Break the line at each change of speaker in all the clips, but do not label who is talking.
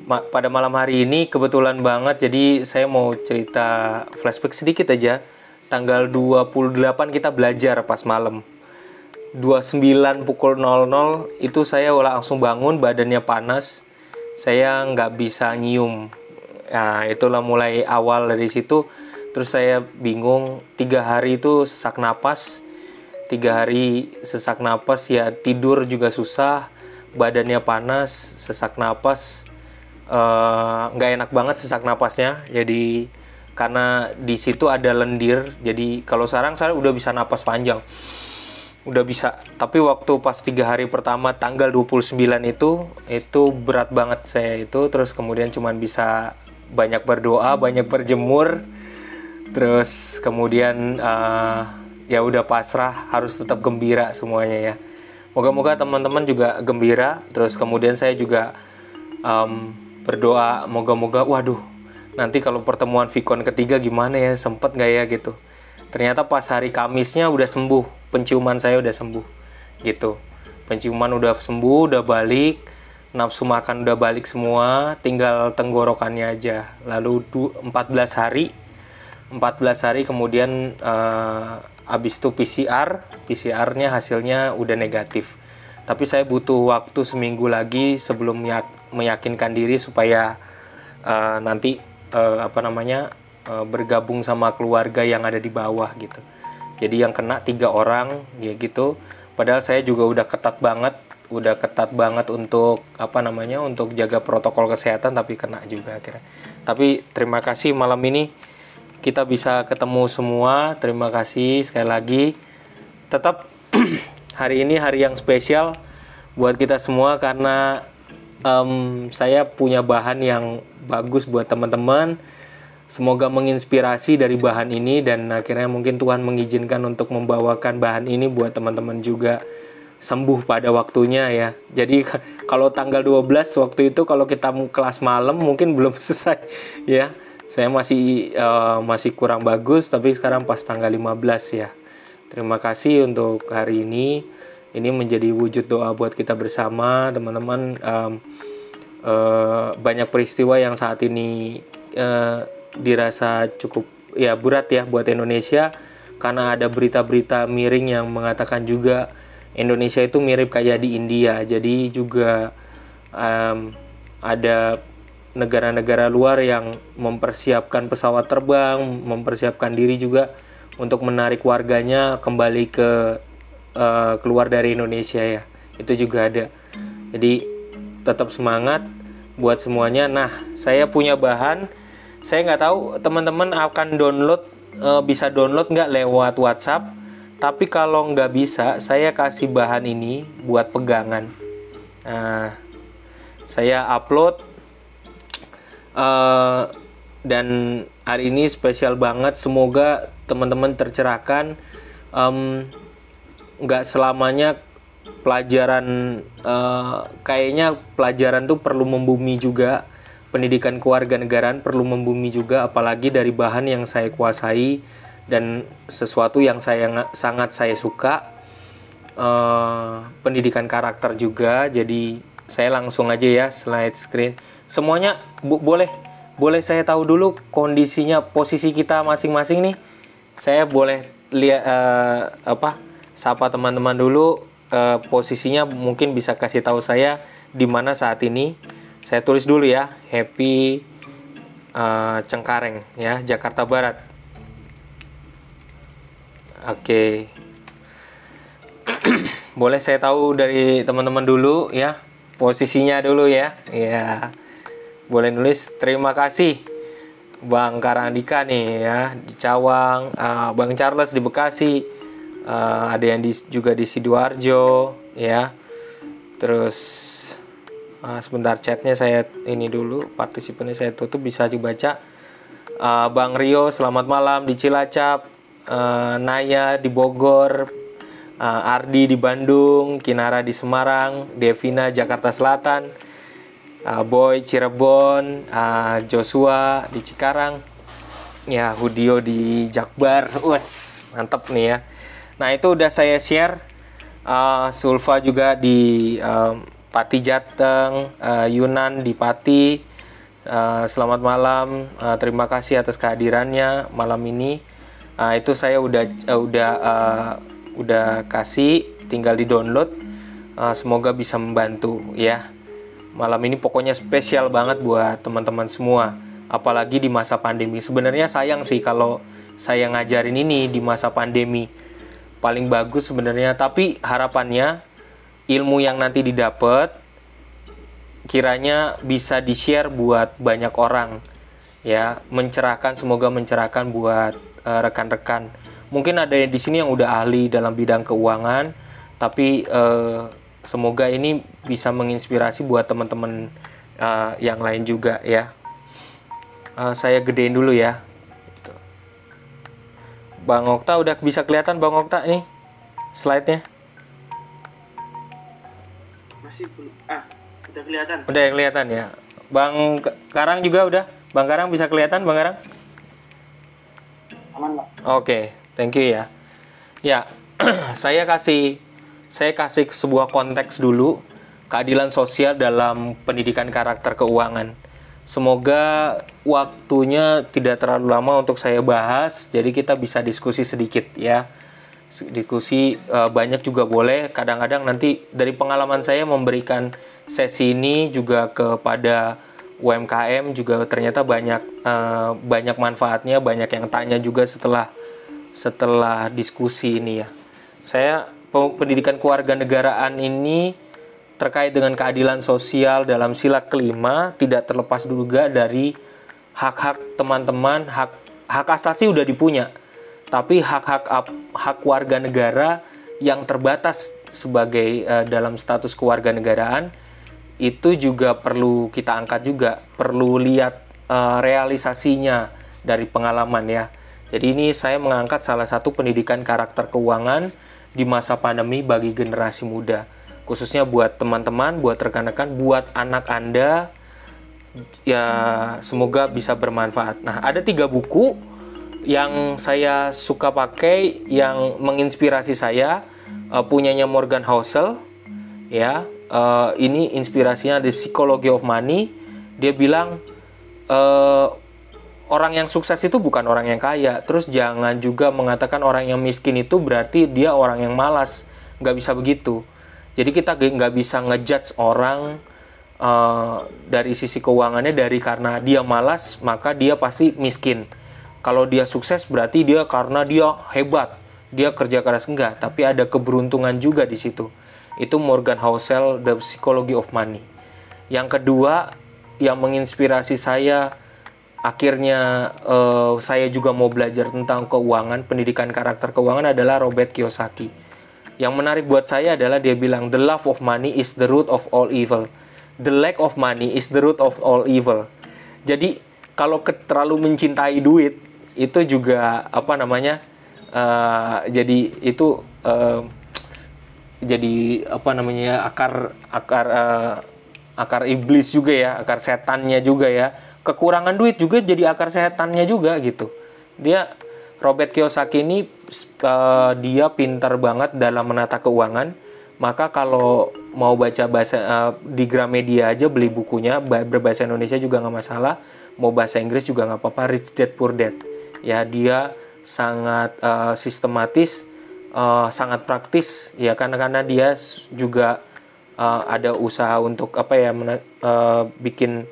pada malam hari ini kebetulan banget, jadi saya mau cerita flashback sedikit aja. Tanggal 28 kita belajar pas malam. 29 pukul 00 itu saya langsung bangun, badannya panas. Saya nggak bisa nyium. Nah, itulah mulai awal dari situ. Terus saya bingung, 3 hari itu sesak napas. 3 hari sesak napas, ya tidur juga susah, badannya panas, sesak napas. Nggak enak banget sesak napasnya. Jadi karena di situ ada lendir, jadi kalau sekarang saya udah bisa napas panjang, udah bisa. Tapi waktu pas 3 hari pertama tanggal 29 itu berat banget saya itu. Terus kemudian cuman bisa banyak berdoa, banyak berjemur. Terus kemudian ya udah pasrah, harus tetap gembira semuanya ya. Moga-moga teman-teman juga gembira. Terus kemudian saya juga berdoa, moga-moga waduh nanti kalau pertemuan Vicon ketiga gimana ya, sempet gak ya gitu. Ternyata pas hari Kamisnya udah sembuh, penciuman saya udah sembuh gitu. Penciuman udah sembuh, udah balik, nafsu makan udah balik semua, tinggal tenggorokannya aja. Lalu 14 hari kemudian abis itu PCR-nya hasilnya udah negatif. Tapi saya butuh waktu seminggu lagi sebelum meyakinkan diri supaya nanti bergabung sama keluarga yang ada di bawah gitu. Jadi yang kena 3 orang ya gitu. Padahal saya juga udah ketat banget untuk untuk jaga protokol kesehatan, tapi kena juga akhirnya. Tapi terima kasih malam ini kita bisa ketemu semua. Terima kasih sekali lagi. Tetap hari ini hari yang spesial buat kita semua karena saya punya bahan yang bagus buat teman-teman. Semoga menginspirasi dari bahan ini dan akhirnya mungkin Tuhan mengizinkan untuk membawakan bahan ini buat teman-teman juga sembuh pada waktunya ya. Jadi kalau tanggal 12 waktu itu kalau kita kelas malam mungkin belum selesai ya. Saya masih kurang bagus, tapi sekarang pas tanggal 15 ya. Terima kasih untuk hari ini. Ini menjadi wujud doa buat kita bersama, teman-teman. Banyak peristiwa yang saat ini dirasa cukup ya berat ya buat Indonesia, karena ada berita-berita miring yang mengatakan juga Indonesia itu mirip kayak di India. Jadi juga ada negara-negara luar yang mempersiapkan pesawat terbang, mempersiapkan diri juga untuk menarik warganya kembali keluar dari Indonesia ya. Itu juga ada. Jadi tetap semangat buat semuanya. Nah, saya punya bahan. Saya nggak tahu teman-teman akan bisa download nggak lewat WhatsApp. Tapi kalau nggak bisa, saya kasih bahan ini buat pegangan. Nah, saya upload dan hari ini spesial banget. Semoga teman-teman tercerahkan. Nggak selamanya pelajaran, kayaknya pelajaran tuh perlu membumi juga. Pendidikan kewarganegaraan perlu membumi juga, apalagi dari bahan yang saya kuasai dan sesuatu yang sangat saya suka. Pendidikan karakter juga. Jadi saya langsung aja ya slide screen. Semuanya boleh saya tahu dulu kondisinya, posisi kita masing-masing nih. Saya boleh lihat sapa teman-teman dulu, posisinya mungkin bisa kasih tahu saya di mana saat ini. Saya tulis dulu ya, Happy Cengkareng ya, Jakarta Barat. Oke. Boleh saya tahu dari teman-teman dulu ya, posisinya dulu ya. Ya. Boleh nulis terima kasih Bang Karandika nih ya di Cawang, Bang Charles di Bekasi, ada yang juga di Sidoarjo ya. Terus sebentar, chatnya saya ini dulu, partisipannya saya tutup, bisa dibaca. Bang Rio selamat malam di Cilacap, Naya di Bogor, Ardi di Bandung, Kinara di Semarang, Devina Jakarta Selatan, Boy Cirebon, Joshua di Cikarang, ya Hudio di Jakbar. Wes, mantap nih ya. Nah itu udah saya share. Sulfa juga di Pati Jateng, Yunan di Pati, Selamat malam. Terima kasih atas kehadirannya malam ini. Itu saya udah kasih, tinggal di-download. Semoga bisa membantu ya. Malam ini pokoknya spesial banget buat teman-teman semua. Apalagi di masa pandemi. Sebenarnya sayang sih kalau saya ngajarin ini di masa pandemi. Paling bagus sebenarnya, tapi harapannya ilmu yang nanti didapat kiranya bisa di-share buat banyak orang ya, semoga mencerahkan buat rekan-rekan. Mungkin ada di sini yang udah ahli dalam bidang keuangan, tapi semoga ini bisa menginspirasi buat teman-teman yang lain juga ya. Saya gedein dulu ya. Bang Okta udah bisa kelihatan Bang Okta nih slide-nya?
Masih belum. Udah kelihatan.
Udah kelihatan ya. Bang Karang juga udah. Bang Karang bisa kelihatan Bang Karang?
Aman, Pak.
Oke, thank you ya. Ya, saya kasih sebuah konteks dulu, keadilan sosial dalam pendidikan karakter keuangan. Semoga waktunya tidak terlalu lama untuk saya bahas, jadi kita bisa diskusi sedikit ya. Diskusi banyak juga boleh. Kadang-kadang nanti dari pengalaman saya memberikan sesi ini juga kepada UMKM juga ternyata banyak manfaatnya, banyak yang tanya juga setelah diskusi ini ya. Saya pendidikan kewarganegaraan ini terkait dengan keadilan sosial dalam sila kelima tidak terlepas juga dari hak-hak teman-teman. Hak asasi udah dipunya, tapi hak warga negara yang terbatas sebagai dalam status kewarganegaraan itu juga perlu kita angkat juga, perlu lihat realisasinya dari pengalaman ya. Jadi ini saya mengangkat salah satu pendidikan karakter keuangan di masa pandemi bagi generasi muda, khususnya buat teman-teman, buat rekan-rekan, buat anak Anda ya, semoga bisa bermanfaat. Nah, ada 3 buku yang saya suka pakai yang menginspirasi saya, punyanya Morgan Housel ya. Ini inspirasinya The Psychology of Money. Dia bilang orang yang sukses itu bukan orang yang kaya. Terus jangan juga mengatakan orang yang miskin itu berarti dia orang yang malas. Nggak bisa begitu. Jadi kita nggak bisa ngejudge orang dari sisi keuangannya karena dia malas maka dia pasti miskin. Kalau dia sukses berarti dia karena dia hebat, dia kerja keras. Enggak, tapi ada keberuntungan juga di situ. Itu Morgan Housel, The Psychology of Money. Yang kedua yang menginspirasi saya, akhirnya saya juga mau belajar tentang keuangan, pendidikan karakter keuangan, adalah Robert Kiyosaki. Yang menarik buat saya adalah dia bilang, the love of money is the root of all evil. The lack of money is the root of all evil. Jadi kalau terlalu mencintai duit itu juga jadi itu jadi akar iblis juga ya, akar setannya juga ya. Kekurangan duit juga jadi akar setannya juga gitu. Robert Kiyosaki ini dia pintar banget dalam menata keuangan. Maka kalau mau baca bahasa di Gramedia aja, beli bukunya berbahasa Indonesia juga nggak masalah, mau bahasa Inggris juga nggak apa-apa. Rich Dad Poor Dad ya. Dia sangat sistematis, sangat praktis ya, karena dia juga ada usaha untuk bikin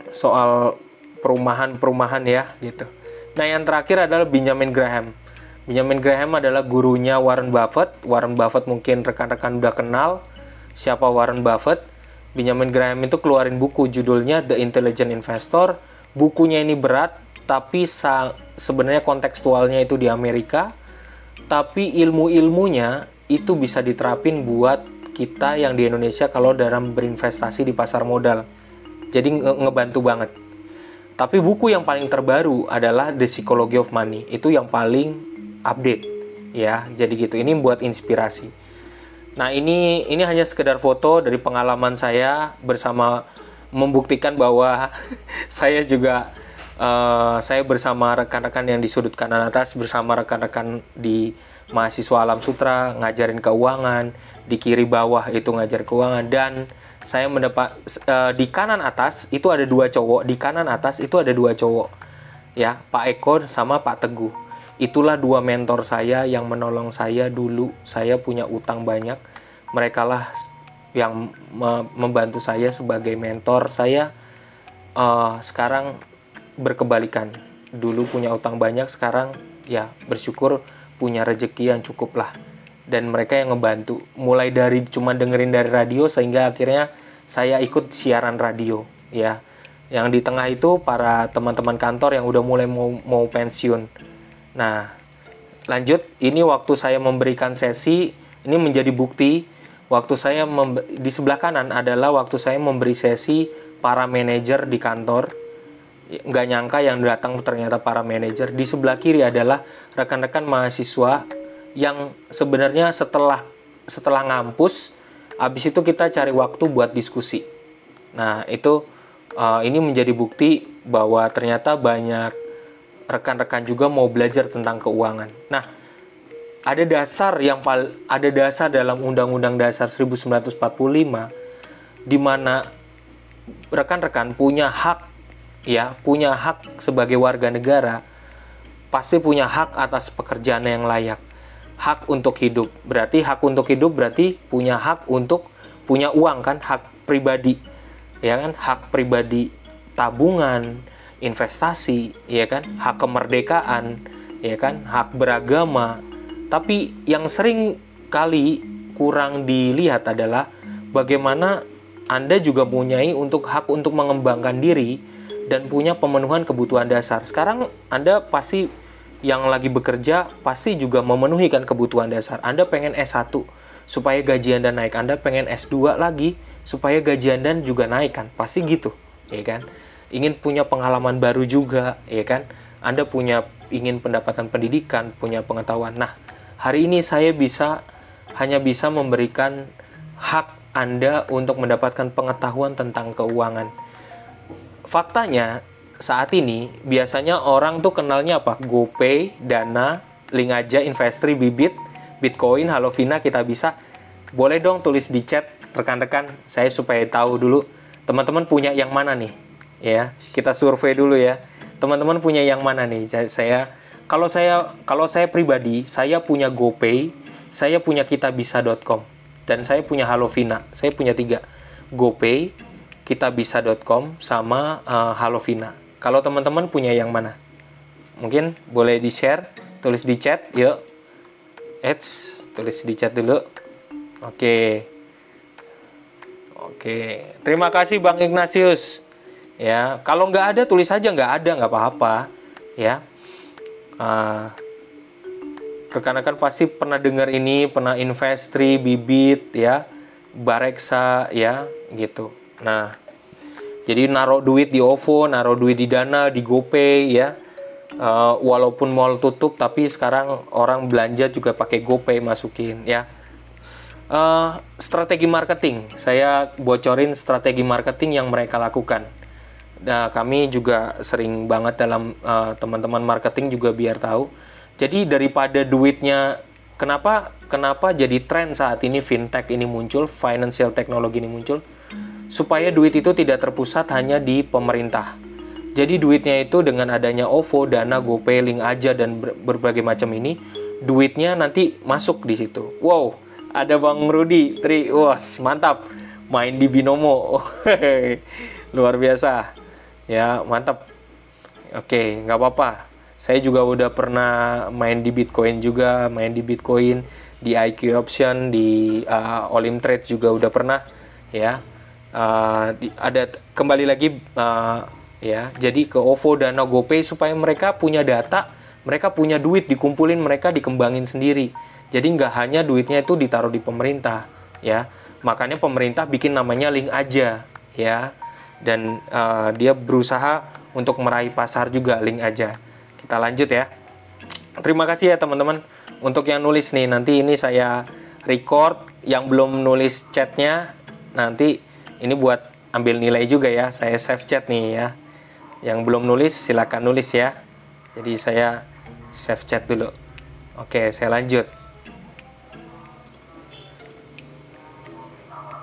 soal perumahan ya gitu. Nah, yang terakhir adalah Benjamin Graham. Benjamin Graham adalah gurunya Warren Buffett. Warren Buffett mungkin rekan-rekan udah kenal siapa Warren Buffett. Benjamin Graham itu keluarin buku judulnya The Intelligent Investor. Bukunya ini berat, tapi sebenarnya kontekstualnya itu di Amerika. Tapi ilmu-ilmunya itu bisa diterapin buat kita yang di Indonesia kalau dalam berinvestasi di pasar modal. Jadi ngebantu banget. Tapi buku yang paling terbaru adalah The Psychology of Money. Itu yang paling update ya. Jadi gitu. Ini buat inspirasi. Nah, ini hanya sekedar foto dari pengalaman saya bersama, membuktikan bahwa saya juga saya bersama rekan-rekan yang di sudut kanan atas, bersama rekan-rekan di mahasiswa Alam Sutra ngajarin keuangan, di kiri bawah itu ngajar keuangan, dan saya mendapat di kanan atas itu ada 2 cowok, di kanan atas itu ada 2 cowok ya, Pak Eko sama Pak Teguh. Itulah 2 mentor saya yang menolong saya dulu saya punya utang banyak. Mereka lah yang membantu saya sebagai mentor saya. Sekarang berkebalikan, dulu punya utang banyak, sekarang ya bersyukur punya rezeki yang cukup lah. Dan mereka yang ngebantu, mulai dari cuma dengerin dari radio sehingga akhirnya saya ikut siaran radio ya. Yang di tengah itu para teman-teman kantor yang udah mulai mau pensiun. Nah, lanjut, ini waktu saya memberikan sesi, ini menjadi bukti. Waktu saya di sebelah kanan adalah waktu saya memberi sesi para manajer di kantor. Nggak nyangka yang datang ternyata para manajer. Di sebelah kiri adalah rekan-rekan mahasiswa yang sebenarnya setelah ngampus, habis itu kita cari waktu buat diskusi. Nah, itu ini menjadi bukti bahwa ternyata banyak rekan-rekan juga mau belajar tentang keuangan. Nah, ada dasar dalam Undang-Undang Dasar 1945 di mana rekan-rekan punya hak sebagai warga negara, pasti punya hak atas pekerjaan yang layak. Hak untuk hidup. Berarti hak untuk hidup berarti punya hak untuk punya uang kan, hak pribadi. Ya kan? Hak pribadi, tabungan, investasi, ya kan? Hak kemerdekaan, ya kan? Hak beragama. Tapi yang sering kali kurang dilihat adalah bagaimana Anda juga mempunyai hak untuk mengembangkan diri dan punya pemenuhan kebutuhan dasar. Sekarang Anda pasti yang lagi bekerja pasti juga memenuhi kan kebutuhan dasar. Anda pengen S1 supaya gaji Anda naik. Anda pengen S2 lagi supaya gaji Anda juga naik kan. Pasti gitu, ya kan? Ingin punya pengalaman baru juga, ya kan? Anda ingin pendapatan pendidikan, punya pengetahuan. Nah, hari ini saya hanya bisa memberikan hak Anda untuk mendapatkan pengetahuan tentang keuangan. Faktanya, saat ini biasanya orang tuh kenalnya apa? GoPay, Dana, Link Aja, Investri, Bibit, Bitcoin, Halovina, Kita Bisa. Boleh dong tulis di chat rekan-rekan saya supaya tahu dulu teman-teman punya yang mana nih, ya. Kita survei dulu ya. Teman-teman punya yang mana nih? Kalau saya pribadi, saya punya GoPay, saya punya kitabisa.com, dan saya punya Halovina. Saya punya 3. GoPay, kitabisa.com, sama Halovina. Kalau teman-teman punya yang mana? Mungkin boleh di-share, tulis di chat, yuk. Tulis di chat dulu. Oke. Terima kasih Bang Ignatius. Ya, kalau nggak ada tulis aja nggak ada, nggak apa-apa. Ya. Rekan-rekan pasti pernah dengar ini, pernah Investri, Bibit, ya, Bareksa, ya, gitu. Nah, jadi naruh duit di OVO, naruh duit di Dana, di GoPay, ya. Walaupun mall tutup, tapi sekarang orang belanja juga pakai GoPay masukin, ya. Strategi marketing, saya bocorin strategi marketing yang mereka lakukan. Nah, kami juga sering banget dalam teman-teman marketing juga biar tahu. Jadi daripada duitnya, kenapa jadi tren saat ini fintech ini muncul, financial technology ini muncul, supaya duit itu tidak terpusat hanya di pemerintah. Jadi duitnya itu dengan adanya OVO, Dana, GoPay, Link Aja, dan berbagai macam ini, duitnya nanti masuk di situ. Wow, ada Bang Rudi, wah mantap, main di Binomo, luar biasa, ya mantap. Oke, nggak apa-apa. Saya juga udah pernah main di Bitcoin juga, di IQ Option, di Olim Trade juga udah pernah, ya. Ada kembali lagi. Ya, jadi ke OVO, Dana, GoPay supaya mereka punya data, mereka punya duit dikumpulin, mereka dikembangin sendiri. Jadi nggak hanya duitnya itu ditaruh di pemerintah, ya. Makanya pemerintah bikin namanya Link Aja, ya. Dan dia berusaha untuk meraih pasar juga, Link Aja. Kita lanjut ya. Terima kasih ya teman-teman untuk yang nulis nih. Nanti ini saya record, yang belum nulis chatnya nanti ini buat ambil nilai juga ya. Saya save chat nih ya. Yang belum nulis silakan nulis ya. Jadi saya save chat dulu. Oke, saya lanjut.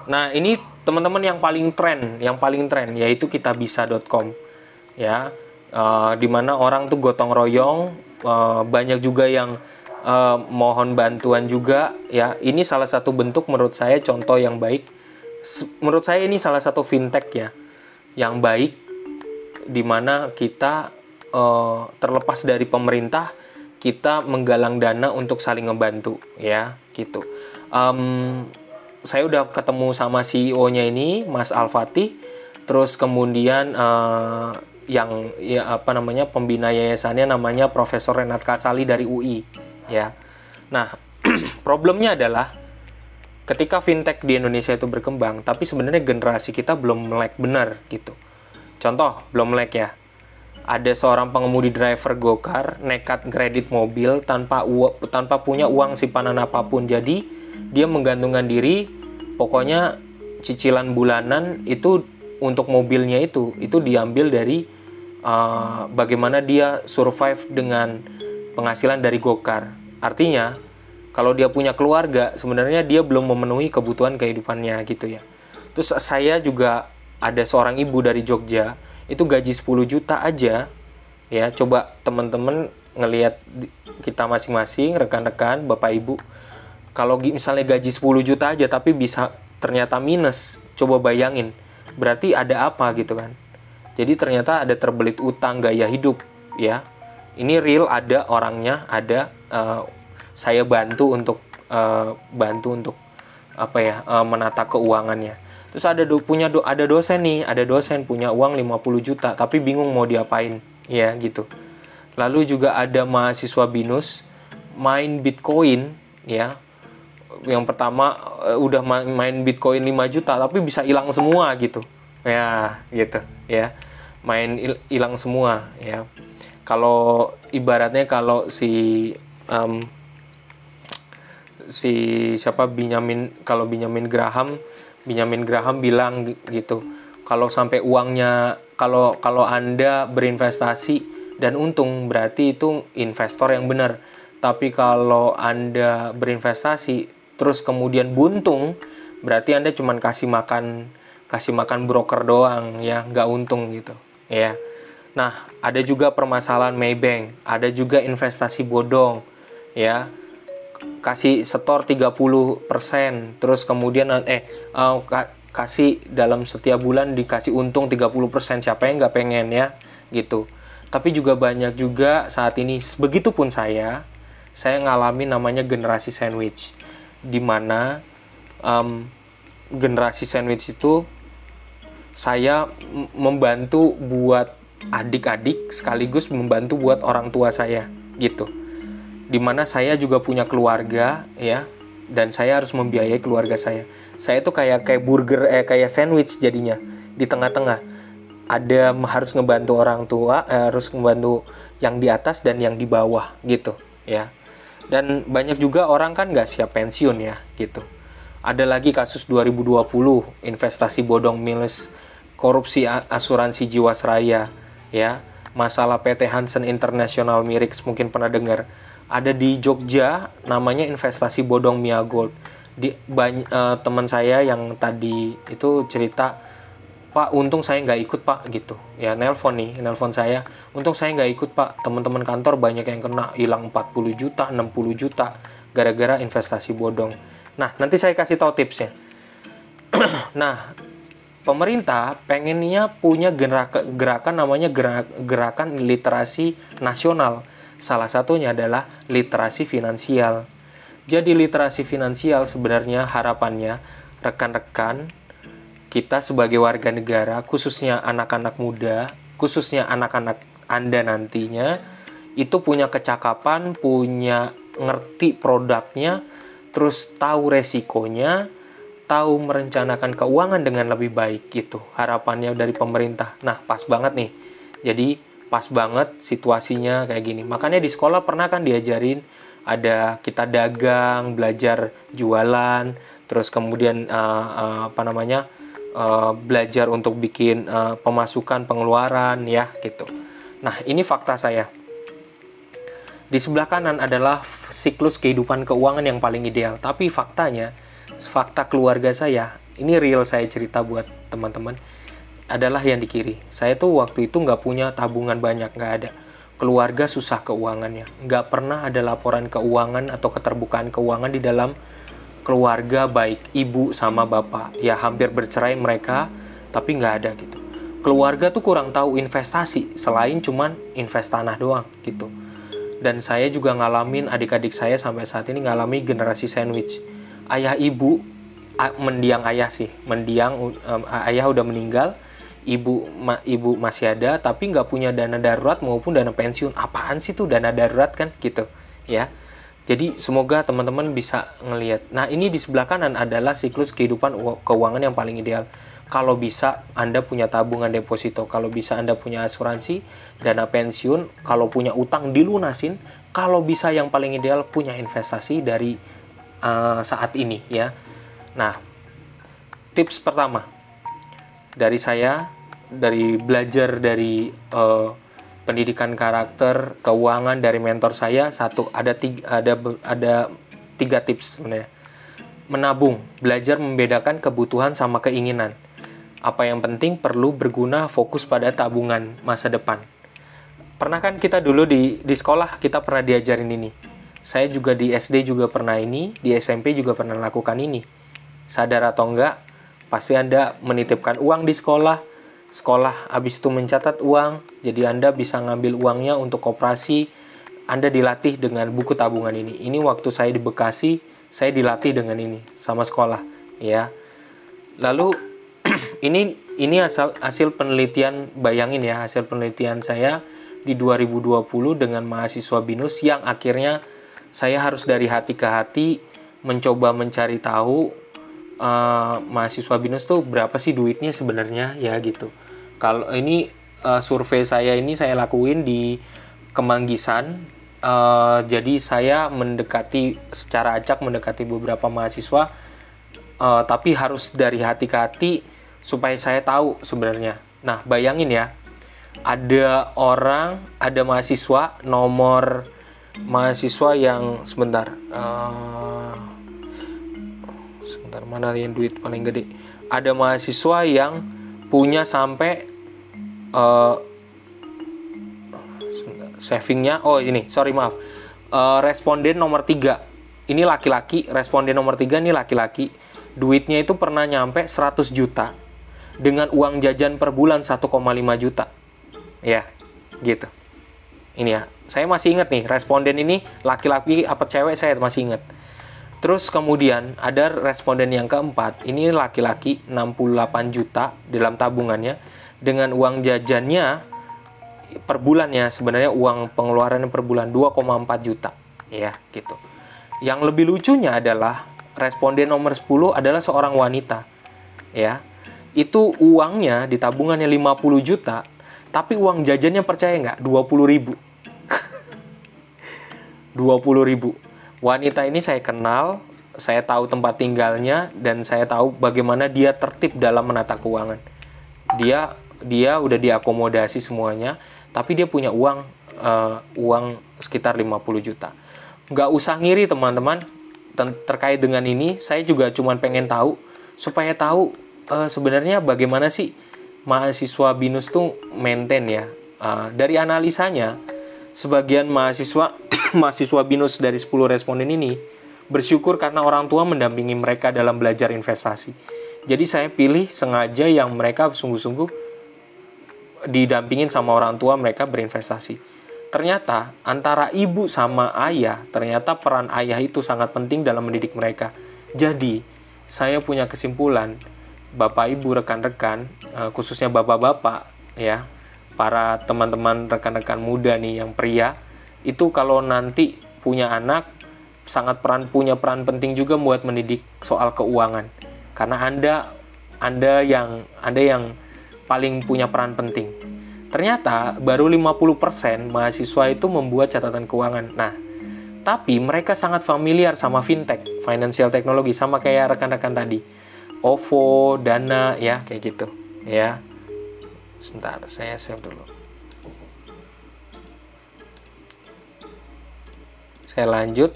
Nah, ini teman-teman yang paling tren yaitu kitabisa.com ya. Di mana orang tuh gotong royong, banyak juga yang mohon bantuan juga ya. Ini salah satu bentuk menurut saya contoh yang baik. Menurut saya ini salah satu fintech ya yang baik, di mana kita terlepas dari pemerintah, kita menggalang dana untuk saling ngebantu ya gitu. Saya udah ketemu sama CEO-nya ini, Mas Al-Fatih. Terus kemudian yang ya pembina yayasannya namanya Profesor Renat Kasali dari UI ya. Nah, problemnya adalah ketika fintech di Indonesia itu berkembang, tapi sebenarnya generasi kita belum melek benar gitu. Contoh, belum melek ya. Ada seorang pengemudi driver gokar nekat kredit mobil tanpa punya uang simpanan apapun. Jadi dia menggantungkan diri, pokoknya cicilan bulanan itu untuk mobilnya itu diambil dari bagaimana dia survive dengan penghasilan dari gokar. Artinya kalau dia punya keluarga, sebenarnya dia belum memenuhi kebutuhan kehidupannya gitu ya. Terus saya juga ada seorang ibu dari Jogja, itu gaji 10 juta aja ya. Coba teman-teman ngelihat kita masing-masing, rekan-rekan, bapak ibu, kalau misalnya gaji 10 juta aja tapi bisa ternyata minus, coba bayangin, berarti ada apa gitu kan. Jadi ternyata ada terbelit utang gaya hidup ya. Ini real, ada orangnya, ada saya bantu untuk menata keuangannya. Terus ada dosen punya uang 50 juta tapi bingung mau diapain ya gitu. Lalu juga ada mahasiswa BINUS main Bitcoin ya. Yang pertama udah main Bitcoin 5 juta tapi bisa hilang semua gitu. Ya, gitu ya. Hilang semua ya. Kalau ibaratnya kalau si Benjamin Graham bilang gitu, kalau sampai uangnya, kalau Anda berinvestasi dan untung, berarti itu investor yang benar. Tapi kalau Anda berinvestasi terus kemudian buntung, berarti Anda cuma kasih makan broker doang ya, nggak untung gitu ya. Nah, ada juga permasalahan Maybank, ada juga investasi bodong ya. Kasih setor 30%, terus kemudian kasih dalam setiap bulan dikasih untung 30%, siapa yang nggak pengen ya gitu. Tapi juga banyak juga saat ini, begitupun saya ngalamin namanya generasi sandwich, di mana generasi sandwich itu saya membantu buat adik-adik sekaligus membantu buat orang tua saya gitu. Dimana saya juga punya keluarga ya, dan saya harus membiayai keluarga saya. Saya tuh kayak kayak sandwich jadinya di tengah-tengah. Ada harus ngebantu orang tua, harus ngebantu yang di atas dan yang di bawah gitu ya. Dan banyak juga orang kan nggak siap pensiun ya gitu. Ada lagi kasus 2020 investasi bodong minus, korupsi asuransi Jiwasraya ya, masalah PT Hansen International Mirix, mungkin pernah dengar. Ada di Jogja namanya investasi bodong Mia Gold. Teman saya yang tadi itu cerita, Pak, untung saya nggak ikut Pak gitu ya, nelpon saya, untung saya nggak ikut Pak, teman-teman kantor banyak yang kena, hilang 40 juta 60 juta gara-gara investasi bodong. Nah, nanti saya kasih tahu tipsnya. Nah, pemerintah pengennya punya gerakan namanya gerakan literasi nasional. Salah satunya adalah literasi finansial. Jadi literasi finansial sebenarnya harapannya rekan-rekan kita sebagai warga negara, khususnya anak-anak muda, khususnya anak-anak Anda nantinya, itu punya kecakapan, punya ngerti produknya, terus tahu resikonya, tahu merencanakan keuangan dengan lebih baik gitu. Harapannya dari pemerintah. Nah, pas banget nih. Jadi pas banget situasinya kayak gini. Makanya di sekolah pernah kan diajarin, ada kita dagang, belajar jualan, terus kemudian belajar untuk bikin pemasukan pengeluaran ya gitu. Nah, ini fakta saya. Di sebelah kanan adalah siklus kehidupan keuangan yang paling ideal. Tapi fakta keluarga saya ini real saya cerita buat teman-teman, adalah yang di kiri. Saya tuh waktu itu nggak punya tabungan banyak, nggak ada. Keluarga susah keuangannya, nggak pernah ada laporan keuangan atau keterbukaan keuangan di dalam keluarga, baik ibu sama bapak. Ya hampir bercerai mereka, tapi nggak ada gitu. Keluarga tuh kurang tahu investasi, selain cuman invest tanah doang gitu. Dan saya juga ngalamin, adik-adik saya sampai saat ini ngalami generasi sandwich. Ayah ibu, mendiang ayah sih, ayah udah meninggal, ibu masih ada, tapi nggak punya dana darurat maupun dana pensiun. Apaan sih tuh dana darurat kan gitu ya. Jadi semoga teman-teman bisa ngelihat. Nah ini di sebelah kanan adalah siklus kehidupan keuangan yang paling ideal. Kalau bisa Anda punya tabungan deposito, kalau bisa Anda punya asuransi, dana pensiun, kalau punya utang dilunasin, kalau bisa yang paling ideal punya investasi dari saat ini ya. Nah, tips pertama dari saya, dari belajar dari pendidikan karakter, keuangan dari mentor saya, ada tiga tips sebenarnya. Menabung, belajar membedakan kebutuhan sama keinginan. Apa yang penting perlu berguna, fokus pada tabungan masa depan. Pernah kan kita dulu di sekolah kita pernah diajarin ini. Saya juga di SD juga pernah ini, di SMP juga pernah lakukan ini. Sadar atau enggak, pasti Anda menitipkan uang di sekolah habis itu mencatat uang, jadi Anda bisa ngambil uangnya untuk koperasi. Anda dilatih dengan buku tabungan ini. Ini waktu saya di Bekasi, saya dilatih dengan ini sama sekolah, ya. Lalu ini hasil penelitian, bayangin ya, hasil penelitian saya di 2020 dengan mahasiswa BINUS yang akhirnya saya harus dari hati ke hati mencoba mencari tahu mahasiswa BINUS tuh berapa sih duitnya sebenarnya ya gitu. Kalau ini survei saya ini saya lakuin di Kemanggisan. Jadi saya secara acak mendekati beberapa mahasiswa, tapi harus dari hati ke hati supaya saya tahu sebenarnya. Nah, bayangin ya, ada nomor mahasiswa yang sebentar, mana yang duit paling gede? Ada mahasiswa yang punya sampai savingnya, responden nomor 3 ini laki-laki, responden nomor 3 ini laki-laki, duitnya itu pernah nyampe 100 juta dengan uang jajan per bulan 1,5 juta ya gitu. Ini ya, saya masih ingat nih, responden ini laki-laki apa cewek saya masih ingat. Terus kemudian ada responden yang keempat, ini laki-laki 68 juta dalam tabungannya dengan uang jajannya per bulannya, sebenarnya uang pengeluarannya per bulan 2,4 juta ya gitu. Yang lebih lucunya adalah responden nomor 10 adalah seorang wanita ya. Itu uangnya di tabungannya 50 juta, tapi uang jajannya percaya nggak? 20 ribu. 20 ribu. Wanita ini saya kenal, saya tahu tempat tinggalnya, dan saya tahu bagaimana dia tertib dalam menata keuangan. Dia udah diakomodasi semuanya, tapi dia punya uang sekitar 50 juta. Nggak usah ngiri teman-teman, terkait dengan ini, saya juga cuma pengen tahu, supaya tahu sebenarnya bagaimana sih mahasiswa BINUS tuh maintain ya. Dari analisanya, sebagian mahasiswa BINUS dari 10 responden ini bersyukur karena orang tua mendampingi mereka dalam belajar investasi. Jadi saya pilih sengaja yang mereka sungguh-sungguh didampingin sama orang tua mereka berinvestasi. Ternyata antara ibu sama ayah, ternyata peran ayah itu sangat penting dalam mendidik mereka. Jadi saya punya kesimpulan, Bapak Ibu, rekan-rekan, khususnya bapak-bapak ya, para teman-teman rekan-rekan muda nih yang pria, itu kalau nanti punya anak punya peran penting juga buat mendidik soal keuangan. Karena Anda yang paling punya peran penting. Ternyata baru 50% mahasiswa itu membuat catatan keuangan. Nah, tapi mereka sangat familiar sama fintech, financial technology, sama kayak rekan-rekan tadi. OVO, Dana, ya kayak gitu, ya. Sebentar, saya save dulu. Saya lanjut.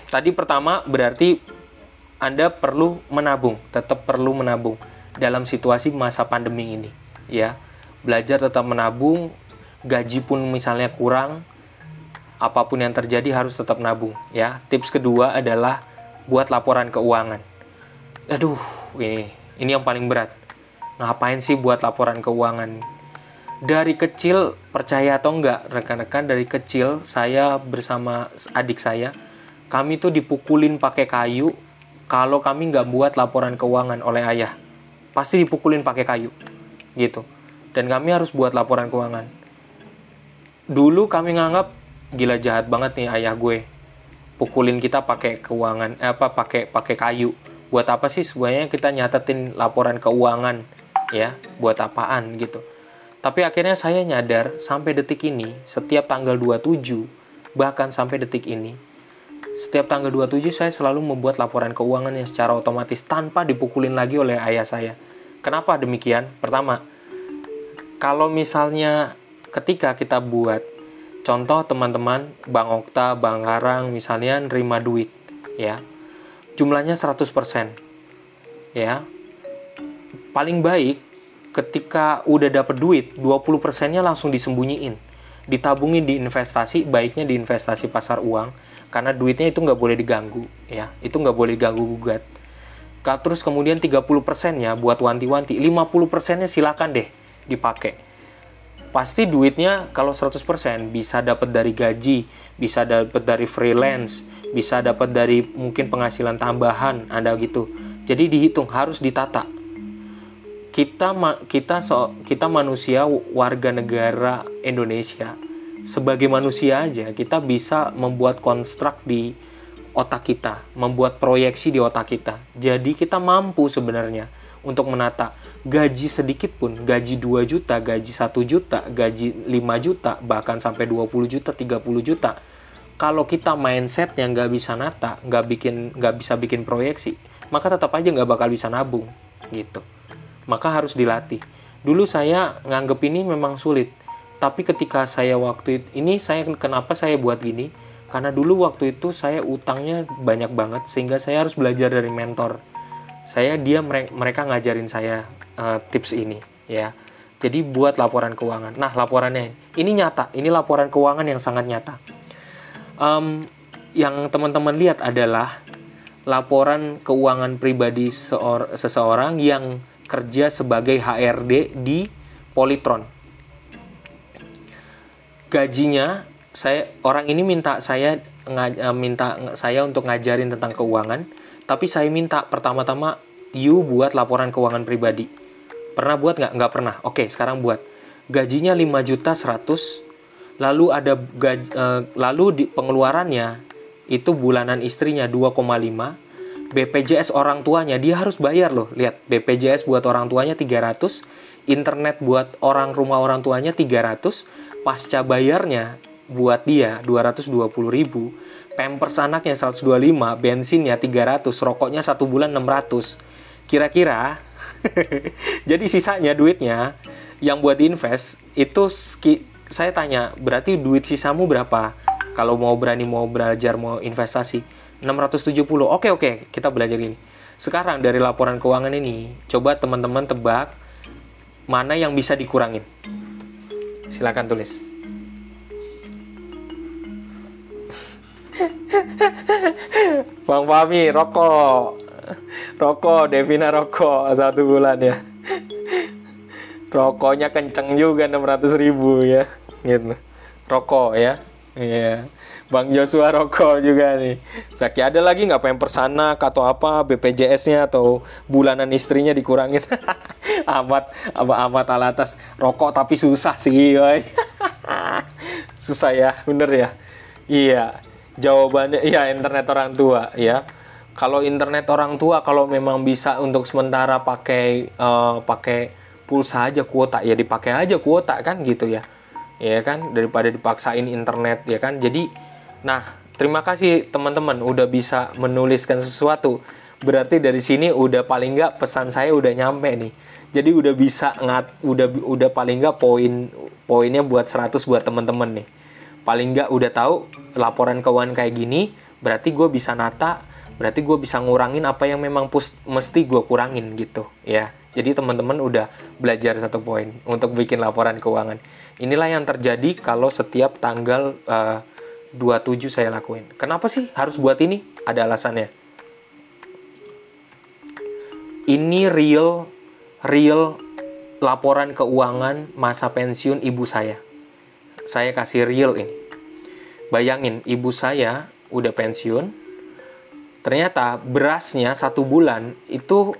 Tadi pertama berarti Anda perlu menabung, tetap perlu menabung dalam situasi masa pandemi ini, ya. Belajar tetap menabung, gaji pun misalnya kurang, apapun yang terjadi harus tetap nabung, ya. Tips kedua adalah buat laporan keuangan. Aduh, ini yang paling berat. Ngapain sih buat laporan keuangan? Dari kecil, percaya atau enggak, rekan-rekan, dari kecil saya bersama adik saya, kami tuh dipukulin pakai kayu kalau kami nggak buat laporan keuangan oleh ayah. Pasti dipukulin pakai kayu, gitu. Dan kami harus buat laporan keuangan. Dulu kami nganggap gila jahat banget nih ayah gue, pukulin kita pakai keuangan, pakai kayu. Buat apa sih sebenarnya kita nyatetin laporan keuangan, ya? Buat apaan gitu. Tapi akhirnya saya nyadar sampai detik ini, setiap tanggal 27, bahkan sampai detik ini, setiap tanggal 27 saya selalu membuat laporan keuangan yang secara otomatis tanpa dipukulin lagi oleh ayah saya. Kenapa demikian? Pertama, kalau misalnya ketika kita buat, contoh teman-teman, Bang Okta, Bang Karang misalnya nerima duit, ya, jumlahnya 100%, ya. Paling baik ketika udah dapet duit, 20%-nya langsung disembunyiin, ditabungin di investasi, baiknya di investasi pasar uang, karena duitnya itu nggak boleh diganggu, ya, itu nggak boleh diganggu gugat. Terus kemudian 30%-nya buat wanti-wanti, 50%-nya silakan deh dipakai. Pasti duitnya kalau 100% bisa dapat dari gaji, bisa dapat dari freelance, bisa dapat dari mungkin penghasilan tambahan, Anda gitu. Jadi dihitung, harus ditata. Kita manusia warga negara Indonesia, sebagai manusia aja kita bisa membuat konstruk di otak kita, membuat proyeksi di otak kita. Jadi kita mampu sebenarnya untuk menata gaji sedikit pun, gaji 2 juta, gaji 1 juta, gaji 5 juta, bahkan sampai 20 juta, 30 juta. Kalau kita mindsetnya nggak bisa nata, nggak bisa bikin proyeksi, maka tetap aja nggak bakal bisa nabung, gitu. Maka harus dilatih. Dulu saya nganggep ini memang sulit. Tapi ketika saya kenapa saya buat gini? Karena dulu waktu itu saya utangnya banyak banget, sehingga saya harus belajar dari mentor. Mereka ngajarin saya tips ini, ya. Jadi buat laporan keuangan. Nah, laporannya ini nyata. Ini laporan keuangan yang sangat nyata. Yang teman-teman lihat adalah laporan keuangan pribadi seseorang yang kerja sebagai HRD di Polytron. Gajinya, orang ini minta saya untuk ngajarin tentang keuangan, tapi saya minta pertama-tama you buat laporan keuangan pribadi. Pernah buat nggak? Nggak pernah. Oke, sekarang buat. Gajinya 5.100.000, lalu ada pengeluarannya itu bulanan istrinya 2,5. BPJS orang tuanya dia harus bayar loh. Lihat, BPJS buat orang tuanya 300, internet buat rumah orang tuanya 300, pasca bayarnya buat dia 220.000, Pampers anaknya 125, bensinnya 300, rokoknya 1 bulan 600. Kira-kira jadi sisanya duitnya yang buat invest itu saya tanya, berarti duit sisamu berapa? Kalau mau belajar, mau investasi 670. Oke, kita belajar ini. Sekarang dari laporan keuangan ini, coba teman-teman tebak mana yang bisa dikurangin. Silakan tulis. Bang Fahmi, rokok, Devina rokok 1 bulan ya. Rokoknya kenceng juga 600.000 ya, gitu. Rokok ya, iya. Bang Joshua rokok juga nih. Saki, ada lagi nggak Pampers anak atau apa, BPJS-nya atau bulanan istrinya dikurangin? amat alatas. Rokok tapi susah sih, woy. Susah ya, bener ya? Iya. Jawabannya, iya, internet orang tua ya. Kalau internet orang tua, kalau memang bisa untuk sementara pakai pulsa aja kuota, ya dipakai aja kuota kan gitu ya. Ya kan, daripada dipaksain internet ya kan. Jadi, nah, terima kasih teman-teman udah bisa menuliskan sesuatu. Berarti dari sini udah paling nggak pesan saya udah nyampe nih. Jadi udah bisa udah paling nggak poinnya buat 100 buat teman-teman nih. Paling nggak udah tahu laporan keuangan kayak gini, berarti gue bisa nata berarti gue bisa ngurangin apa yang memang mesti gue kurangin gitu ya. Jadi teman-teman udah belajar 1 poin untuk bikin laporan keuangan. Inilah yang terjadi kalau setiap tanggal 27 saya lakuin. Kenapa sih harus buat ini? Ada alasannya. Ini real laporan keuangan masa pensiun ibu saya. Saya kasih real ini. Bayangin, ibu saya udah pensiun. Ternyata berasnya 1 bulan itu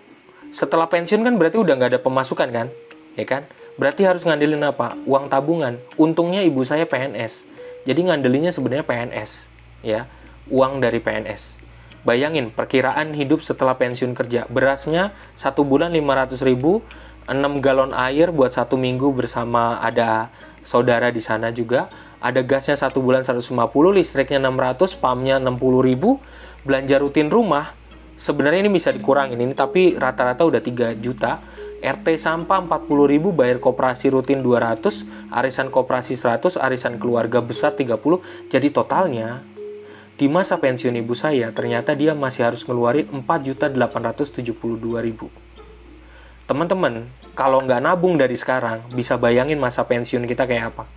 setelah pensiun kan berarti udah nggak ada pemasukan kan? Ya kan? Berarti harus ngandelin apa? Uang tabungan. Untungnya ibu saya PNS. Jadi ngandelinnya sebenarnya PNS. Ya, uang dari PNS. Bayangin, perkiraan hidup setelah pensiun kerja. Berasnya 1 bulan 500.000, 6 galon air buat 1 minggu bersama ada saudara di sana juga. Ada gasnya 1 bulan 150, listriknya 600, pamnya 60.000, belanja rutin rumah. Sebenarnya ini bisa dikurangin ini, tapi rata-rata udah 3 juta. RT sampah 40.000, bayar koperasi rutin 200, arisan koperasi 100, arisan keluarga besar 30. Jadi totalnya di masa pensiun ibu saya ternyata dia masih harus ngeluarin 4.872.000. Teman-teman, kalau nggak nabung dari sekarang, bisa bayangin masa pensiun kita kayak apa?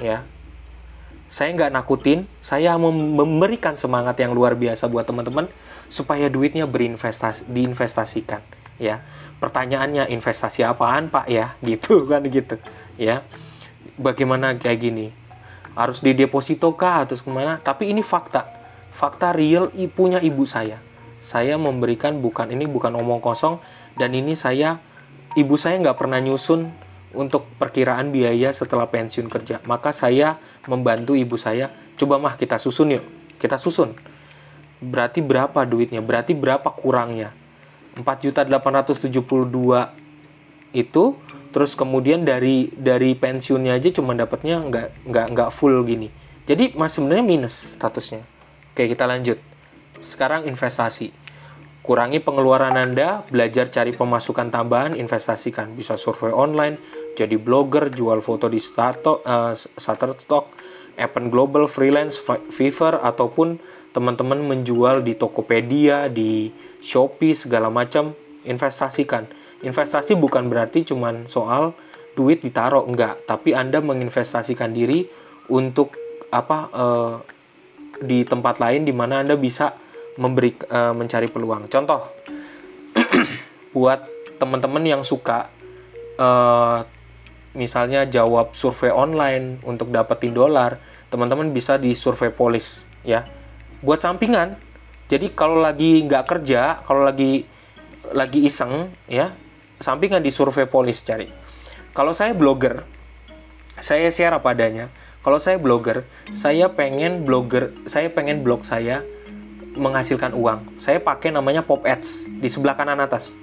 Ya, saya nggak nakutin, saya memberikan semangat yang luar biasa buat teman-teman supaya duitnya diinvestasikan. Ya, pertanyaannya investasi apaan Pak ya? Gitu kan gitu. Ya, bagaimana kayak gini? Harus di deposito kah atau kemana? Tapi ini fakta real punya ibu saya. Saya memberikan bukan omong kosong, dan ini ibu saya nggak pernah nyusun untuk perkiraan biaya setelah pensiun kerja. Maka saya membantu ibu saya, coba mah kita susun yuk, kita susun. Berarti berapa duitnya? Berarti berapa kurangnya? 4.872 itu, terus kemudian dari pensiunnya aja cuma dapatnya nggak full gini. Jadi masih sebenarnya minus statusnya. Oke, kita lanjut. Sekarang investasi. Kurangi pengeluaran Anda, belajar cari pemasukan tambahan, investasikan. Bisa survei online, jadi blogger, jual foto di Shutterstock, Appen Global, freelance, Fiverr, ataupun teman-teman menjual di Tokopedia, di Shopee, segala macam. Investasikan. Investasi bukan berarti cuman soal duit ditaruh, enggak. Tapi Anda menginvestasikan diri untuk di tempat lain di mana Anda bisa mencari peluang. Contoh, buat teman-teman yang suka misalnya jawab survei online untuk dapetin dolar, teman-teman bisa di Surveipolis ya. Buat sampingan. Jadi kalau lagi nggak kerja, kalau lagi iseng ya, sampingan di Surveipolis cari. Kalau saya blogger, saya share apa adanya. Kalau saya blogger, saya pengen blog saya menghasilkan uang. Saya pakai namanya Pop Ads di sebelah kanan atas.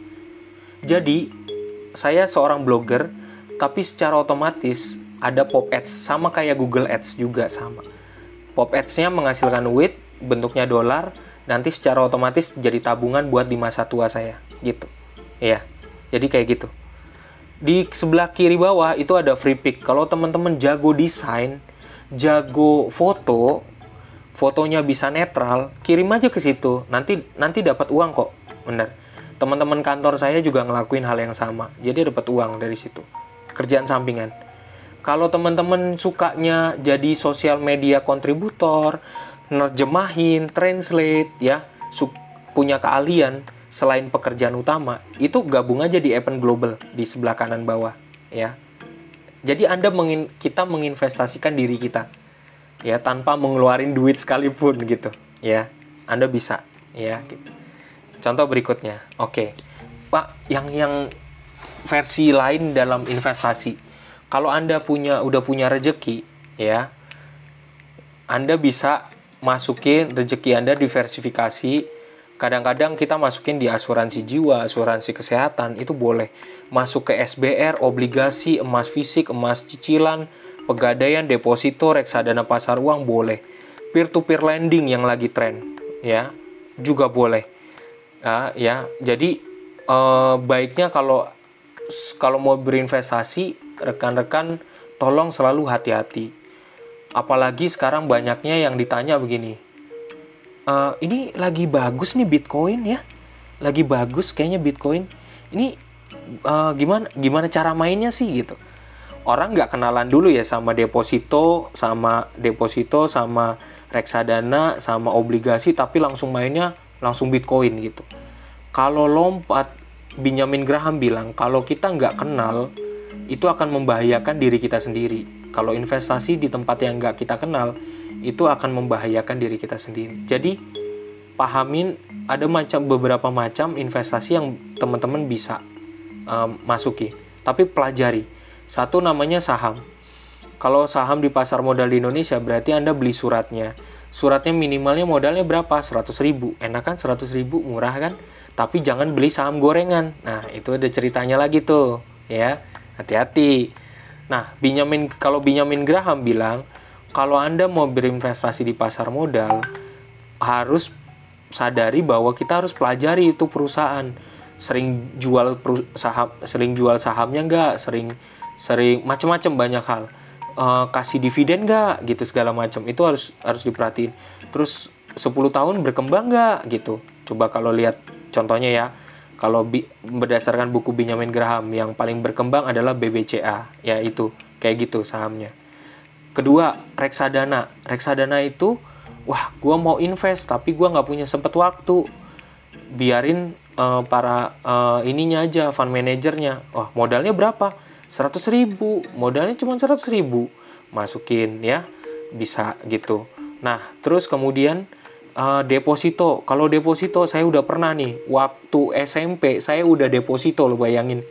Jadi, saya seorang blogger, tapi secara otomatis ada Pop Ads, sama kayak Google Ads juga sama. Pop Ads-nya menghasilkan duit, bentuknya dolar, nanti secara otomatis jadi tabungan buat di masa tua saya, gitu. Ya, jadi kayak gitu. Di sebelah kiri bawah itu ada free pick. Kalau teman-teman jago desain, jago fotonya bisa netral, kirim aja ke situ. Nanti dapat uang kok, bener. Teman-teman kantor saya juga ngelakuin hal yang sama. Jadi dapat uang dari situ. Kerjaan sampingan. Kalau teman-teman sukanya jadi sosial media kontributor, nerjemahin, translate, ya, punya keahlian selain pekerjaan utama, itu gabung aja di Appen Global di sebelah kanan bawah, ya. Jadi kita menginvestasikan diri kita, ya, tanpa mengeluarin duit sekalipun gitu, ya. Anda bisa, ya. Gitu. Contoh berikutnya, oke, Pak, yang versi lain dalam investasi. Kalau Anda udah punya rezeki, ya, Anda bisa masukin rezeki Anda diversifikasi. Kadang-kadang kita masukin di asuransi jiwa, asuransi kesehatan, itu boleh. Masuk ke SBR, obligasi, emas fisik, emas cicilan, pegadaian, deposito, reksadana pasar uang, boleh. Peer-to-peer lending yang lagi tren, ya, juga boleh. Ya, jadi baiknya kalau mau berinvestasi, rekan-rekan tolong selalu hati-hati. Apalagi sekarang banyaknya yang ditanya begini, Ini lagi bagus nih Bitcoin ya, lagi bagus kayaknya Bitcoin. Ini gimana cara mainnya sih gitu. Orang nggak kenalan dulu ya sama deposito sama reksadana sama obligasi, tapi langsung mainnya langsung Bitcoin gitu. Kalau lompat, Benjamin Graham bilang kalau kita nggak kenal itu akan membahayakan diri kita sendiri. Kalau investasi di tempat yang nggak kita kenal itu akan membahayakan diri kita sendiri. Jadi pahamin ada beberapa macam investasi yang teman-teman bisa masuki, tapi pelajari. Satu namanya saham. Kalau saham di pasar modal di Indonesia berarti Anda beli suratnya. Suratnya minimalnya modalnya berapa? 100.000. Enak kan 100.000, murah kan? Tapi jangan beli saham gorengan. Nah, itu ada ceritanya lagi tuh, ya. Hati-hati. Nah, kalau Benjamin Graham bilang, kalau Anda mau berinvestasi di pasar modal, harus sadari bahwa kita harus pelajari itu perusahaan. Sering jual sahamnya nggak? Sering macam-macam banyak hal. Kasih dividen nggak? Gitu segala macam. Itu harus diperhatiin. Terus 10 tahun berkembang nggak? Gitu. Coba kalau lihat contohnya ya. Kalau berdasarkan buku Benjamin Graham, yang paling berkembang adalah BBCA, ya itu kayak gitu sahamnya. Kedua, reksadana. Reksadana itu, wah, gue mau invest tapi gue nggak punya sempet waktu. Biarin ininya aja, fund manajernya. Wah, modalnya berapa? 100.000. Modalnya cuma 100.000. Masukin ya, bisa gitu. Nah, terus kemudian deposito. Kalau deposito saya udah pernah nih, waktu SMP saya udah deposito, lo bayangin.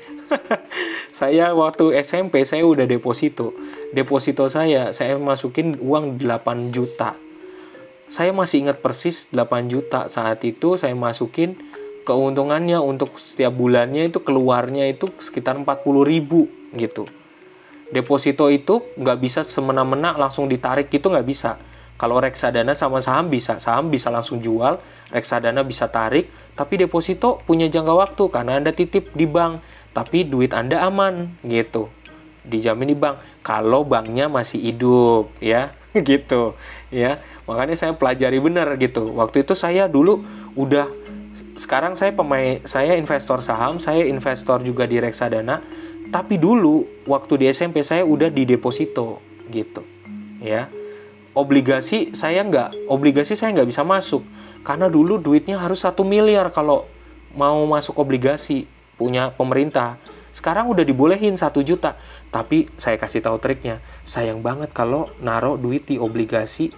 Saya waktu SMP saya udah deposito. Deposito saya masukin uang 8 juta. Saya masih ingat persis 8 juta saat itu saya masukin, keuntungannya untuk setiap bulannya itu keluarnya itu sekitar 40.000 gitu. Deposito itu nggak bisa semena-mena langsung ditarik gitu, nggak bisa. Kalau reksadana sama saham bisa langsung jual, reksadana bisa tarik, tapi deposito punya jangka waktu karena Anda titip di bank, tapi duit Anda aman gitu. Dijamin di bank kalau banknya masih hidup ya, gitu ya. Makanya saya pelajari benar gitu. Waktu itu saya dulu sekarang saya investor saham, saya investor juga di reksadana, tapi dulu waktu di SMP saya udah di deposito gitu ya. Obligasi saya nggak bisa masuk karena dulu duitnya harus 1 miliar kalau mau masuk obligasi punya pemerintah. Sekarang udah dibolehin 1 juta, tapi saya kasih tahu triknya. Sayang banget kalau naruh duit di obligasi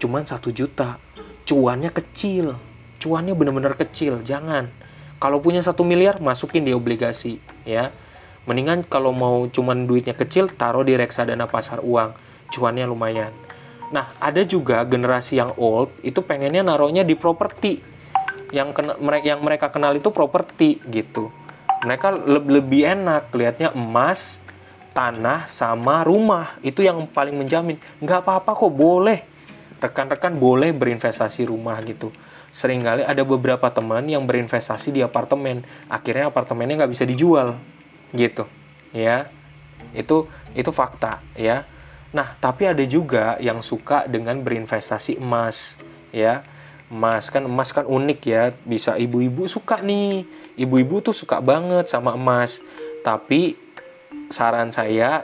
cuman 1 juta, cuannya kecil, cuannya benar-benar kecil. Jangan. Kalau punya 1 miliar masukin di obligasi ya. Mendingan kalau mau cuman duitnya kecil, taruh di reksadana pasar uang, cuannya lumayan. Nah, ada juga generasi yang old itu pengennya naruhnya di properti. Yang mereka kenal itu properti gitu. Mereka lebih enak lihatnya emas, tanah sama rumah. Itu yang paling menjamin. Nggak apa-apa kok, boleh. Rekan-rekan boleh berinvestasi rumah gitu. Seringkali ada beberapa teman yang berinvestasi di apartemen. Akhirnya apartemennya nggak bisa dijual gitu. Ya. Itu fakta ya. Nah, tapi ada juga yang suka dengan berinvestasi emas, ya. Emas kan unik ya, bisa ibu-ibu suka nih. Ibu-ibu tuh suka banget sama emas. Tapi saran saya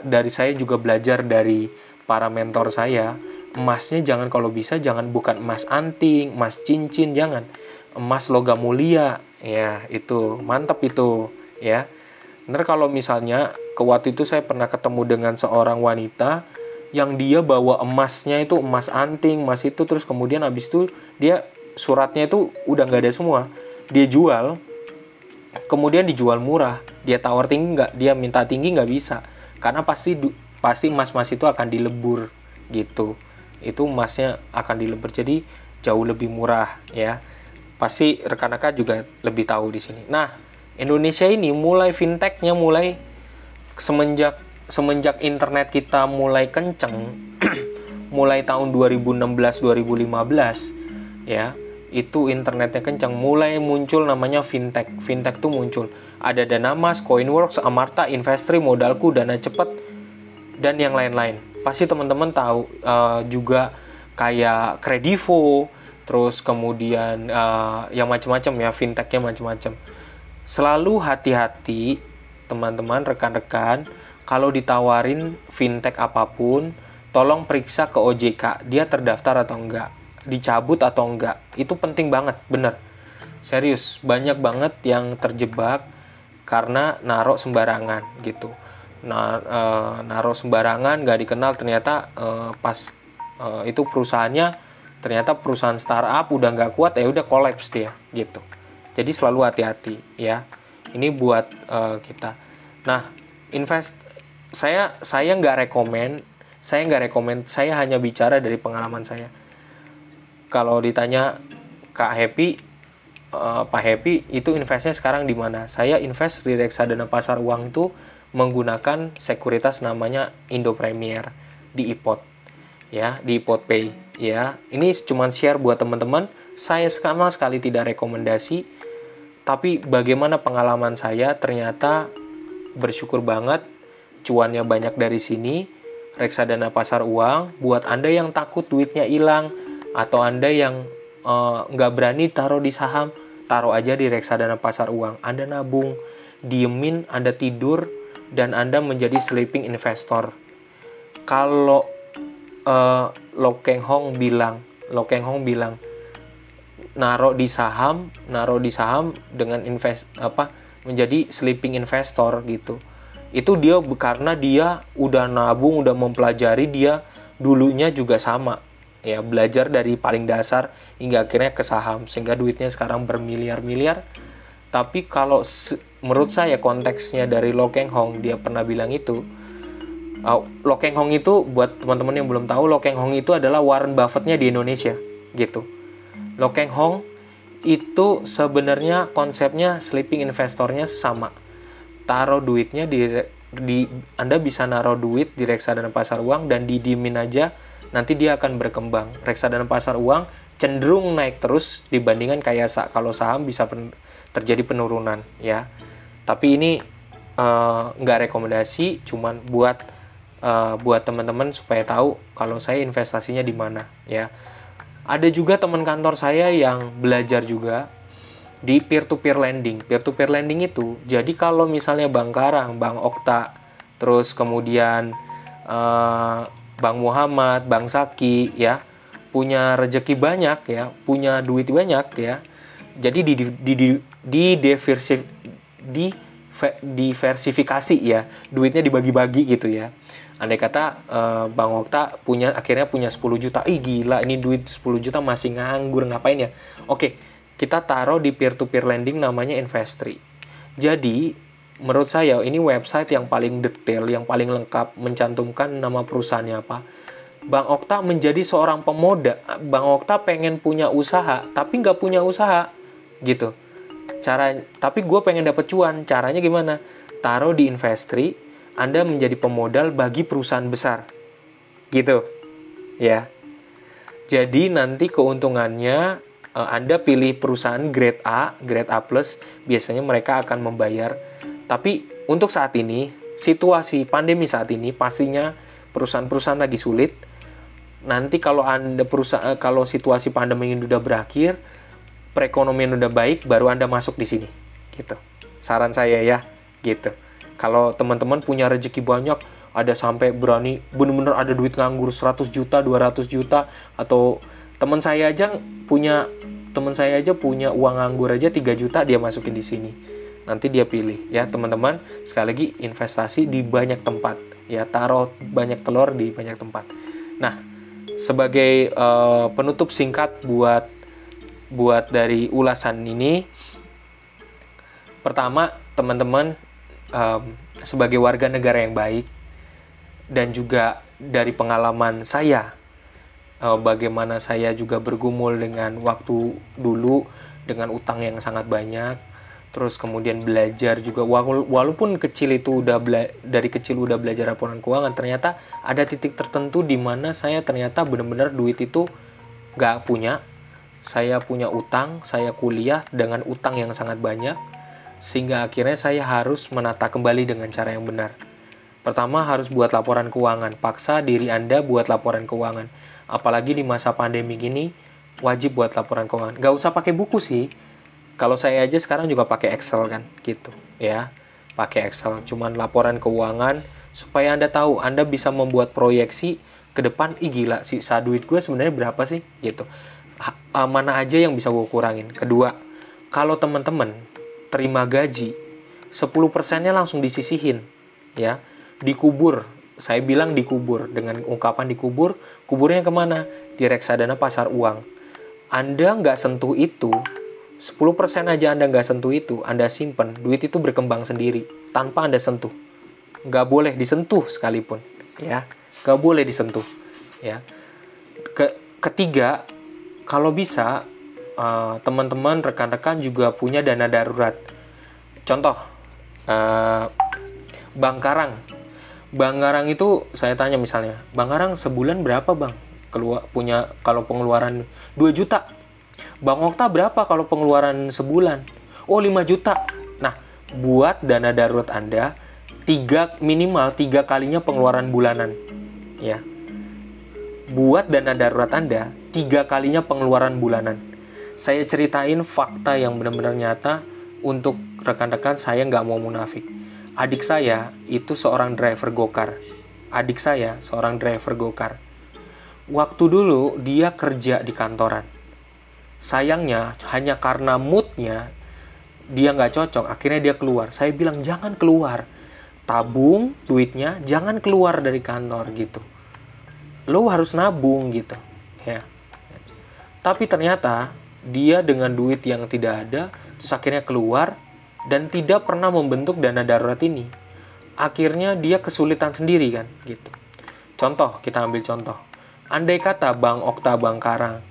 juga belajar dari para mentor saya, emasnya kalau bisa jangan bukan emas anting, emas cincin, jangan. Emas logam mulia, ya, itu mantap itu, ya. Ntar kalau misalnya waktu itu saya pernah ketemu dengan seorang wanita yang dia bawa emasnya itu emas anting, emas itu, terus kemudian habis itu dia suratnya itu udah nggak ada semua, dia jual, kemudian dijual murah, dia tawar tinggi nggak, dia minta tinggi nggak bisa, karena pasti emas-emas itu akan dilebur gitu, itu emasnya akan dilebur, jadi jauh lebih murah ya, pasti rekan-rekan juga lebih tahu di sini. Nah, Indonesia ini mulai fintechnya semenjak internet kita mulai kenceng, mulai tahun 2016-2015 ya, itu internetnya kenceng, mulai muncul namanya fintech tuh muncul, ada Danamas, Coinworks, Amarta, Investri, Modalku, Dana Cepet, dan yang lain-lain. Pasti teman-teman tahu juga kayak Kredivo, terus kemudian yang macam-macam ya, fintechnya macam-macam. Selalu hati-hati teman-teman, rekan-rekan, kalau ditawarin fintech apapun, tolong periksa ke OJK, dia terdaftar atau enggak, dicabut atau enggak. Itu penting banget, bener. Serius, banyak banget yang terjebak karena naruh sembarangan gitu. Nah, naruh sembarangan, nggak dikenal, ternyata pas itu perusahaannya, ternyata perusahaan startup udah nggak kuat, ya udah collapse dia gitu. Jadi selalu hati-hati ya. Ini buat kita. Nah, saya nggak rekomen, saya hanya bicara dari pengalaman saya. Kalau ditanya Kak Happy, Pak Happy itu investnya sekarang di mana? Saya invest di reksadana pasar uang itu menggunakan sekuritas namanya Indo Premier di iPod ya, di iPod Pay ya. Ini cuma share buat teman-teman. Saya sama sekali tidak rekomendasi, tapi bagaimana pengalaman saya, ternyata bersyukur banget cuannya banyak dari sini. Reksadana pasar uang buat Anda yang takut duitnya hilang atau Anda yang nggak berani taruh di saham, taruh aja di reksadana pasar uang. Anda nabung, diemin, Anda tidur, dan Anda menjadi sleeping investor. Kalau Lo Keng Hong bilang naruh di saham dengan menjadi sleeping investor gitu. Itu dia karena dia udah nabung, udah mempelajari, dia dulunya juga sama ya, belajar dari paling dasar hingga akhirnya ke saham, sehingga duitnya sekarang bermiliar-miliar. Tapi kalau menurut saya konteksnya dari Lo Keng Hong, dia pernah bilang itu, Lo Keng Hong itu, buat teman-teman yang belum tahu, Lo Keng Hong itu adalah Warren Buffett-nya di Indonesia gitu. Lo Keng Hong itu sebenarnya konsepnya sleeping investornya sama. Taruh duitnya Anda bisa naruh duit di reksadana pasar uang dan didiemin aja, nanti dia akan berkembang. Reksadana pasar uang cenderung naik terus dibandingkan kayak kalau saham bisa terjadi penurunan ya. Tapi ini nggak rekomendasi, cuman buat teman-teman supaya tahu kalau saya investasinya di mana ya. Ada juga teman kantor saya yang belajar juga di peer-to-peer lending. Peer-to-peer lending itu, jadi kalau misalnya Bank Karang, Bank Okta, terus kemudian Bank Muhammad, Bank Saki ya, punya rezeki banyak ya, punya duit banyak ya. Jadi diversifikasi ya, duitnya dibagi-bagi gitu ya. Andai kata Bang Okta akhirnya punya 10 juta. Ih gila, ini duit 10 juta masih nganggur, ngapain ya? Oke, kita taruh di peer-to-peer lending namanya Investri. Jadi, menurut saya ini website yang paling detail, yang paling lengkap, mencantumkan nama perusahaannya apa. Bang Okta menjadi seorang pemuda. Bang Okta pengen punya usaha, tapi nggak punya usaha, gitu. Tapi gue pengen dapet cuan. Caranya gimana? Taruh di Investri, Anda menjadi pemodal bagi perusahaan besar, gitu, ya. Jadi nanti keuntungannya Anda pilih perusahaan grade A plus, biasanya mereka akan membayar. Tapi untuk saat ini, situasi pandemi saat ini, pastinya perusahaan-perusahaan lagi sulit. Nanti kalau kalau situasi pandemi ini udah berakhir, perekonomian udah baik, baru Anda masuk di sini, gitu. Saran saya ya, gitu. Kalau teman-teman punya rezeki banyak, ada sampai berani bener-bener ada duit nganggur 100 juta, 200 juta, atau teman saya aja punya uang nganggur aja 3 juta, dia masukin di sini. Nanti dia pilih ya, teman-teman. Sekali lagi, investasi di banyak tempat ya, taruh banyak telur di banyak tempat. Nah, sebagai penutup singkat buat dari ulasan ini, pertama, teman-teman, sebagai warga negara yang baik, dan juga dari pengalaman saya, bagaimana saya juga bergumul dengan waktu dulu dengan utang yang sangat banyak, terus kemudian belajar juga, walaupun kecil itu dari kecil udah belajar laporan keuangan, ternyata ada titik tertentu di mana saya ternyata benar-benar duit itu nggak punya. Saya punya utang, saya kuliah dengan utang yang sangat banyak, sehingga akhirnya saya harus menata kembali dengan cara yang benar. Pertama, harus buat laporan keuangan. Paksa diri Anda buat laporan keuangan. Apalagi di masa pandemi gini, wajib buat laporan keuangan. Nggak usah pakai buku sih. Kalau saya aja sekarang juga pakai Excel kan, gitu ya. Pakai Excel, cuman laporan keuangan supaya Anda tahu, Anda bisa membuat proyeksi ke depan. Ih gila, sisa duit gue sebenarnya berapa sih, gitu. Mana aja yang bisa gue kurangin. Kedua, kalau teman-teman terima gaji, 10%-nya langsung disisihin, ya, dikubur. Saya bilang dikubur, dengan ungkapan dikubur, kuburnya kemana? Di reksadana pasar uang. Anda nggak sentuh itu, 10% aja Anda nggak sentuh itu, Anda simpen, duit itu berkembang sendiri, tanpa Anda sentuh. Nggak boleh disentuh sekalipun, ya. Nggak boleh disentuh, ya. Ketiga, kalau bisa, teman-teman, rekan-rekan juga punya dana darurat. Contoh, Bang Karang. Bang Karang itu, saya tanya misalnya, Bang Karang sebulan berapa Bang? Punya kalau pengeluaran 2 juta. Bang Okta berapa kalau pengeluaran sebulan? Oh 5 juta. Nah, buat dana darurat Anda minimal 3 kalinya pengeluaran bulanan. Ya. Buat dana darurat Anda 3 kalinya pengeluaran bulanan. Saya ceritain fakta yang benar-benar nyata untuk rekan-rekan, saya nggak mau munafik. Adik saya itu seorang driver gokar. Adik saya seorang driver gokar. Waktu dulu dia kerja di kantoran. Sayangnya hanya karena moodnya dia nggak cocok, akhirnya dia keluar. Saya bilang jangan keluar, tabung duitnya, jangan keluar dari kantor gitu. Lo harus nabung gitu, ya. Tapi ternyata dia dengan duit yang tidak ada, terus akhirnya keluar dan tidak pernah membentuk dana darurat ini. Akhirnya dia kesulitan sendiri kan, gitu. Contoh, kita ambil contoh. Andai kata Bang Okta, Bang Karang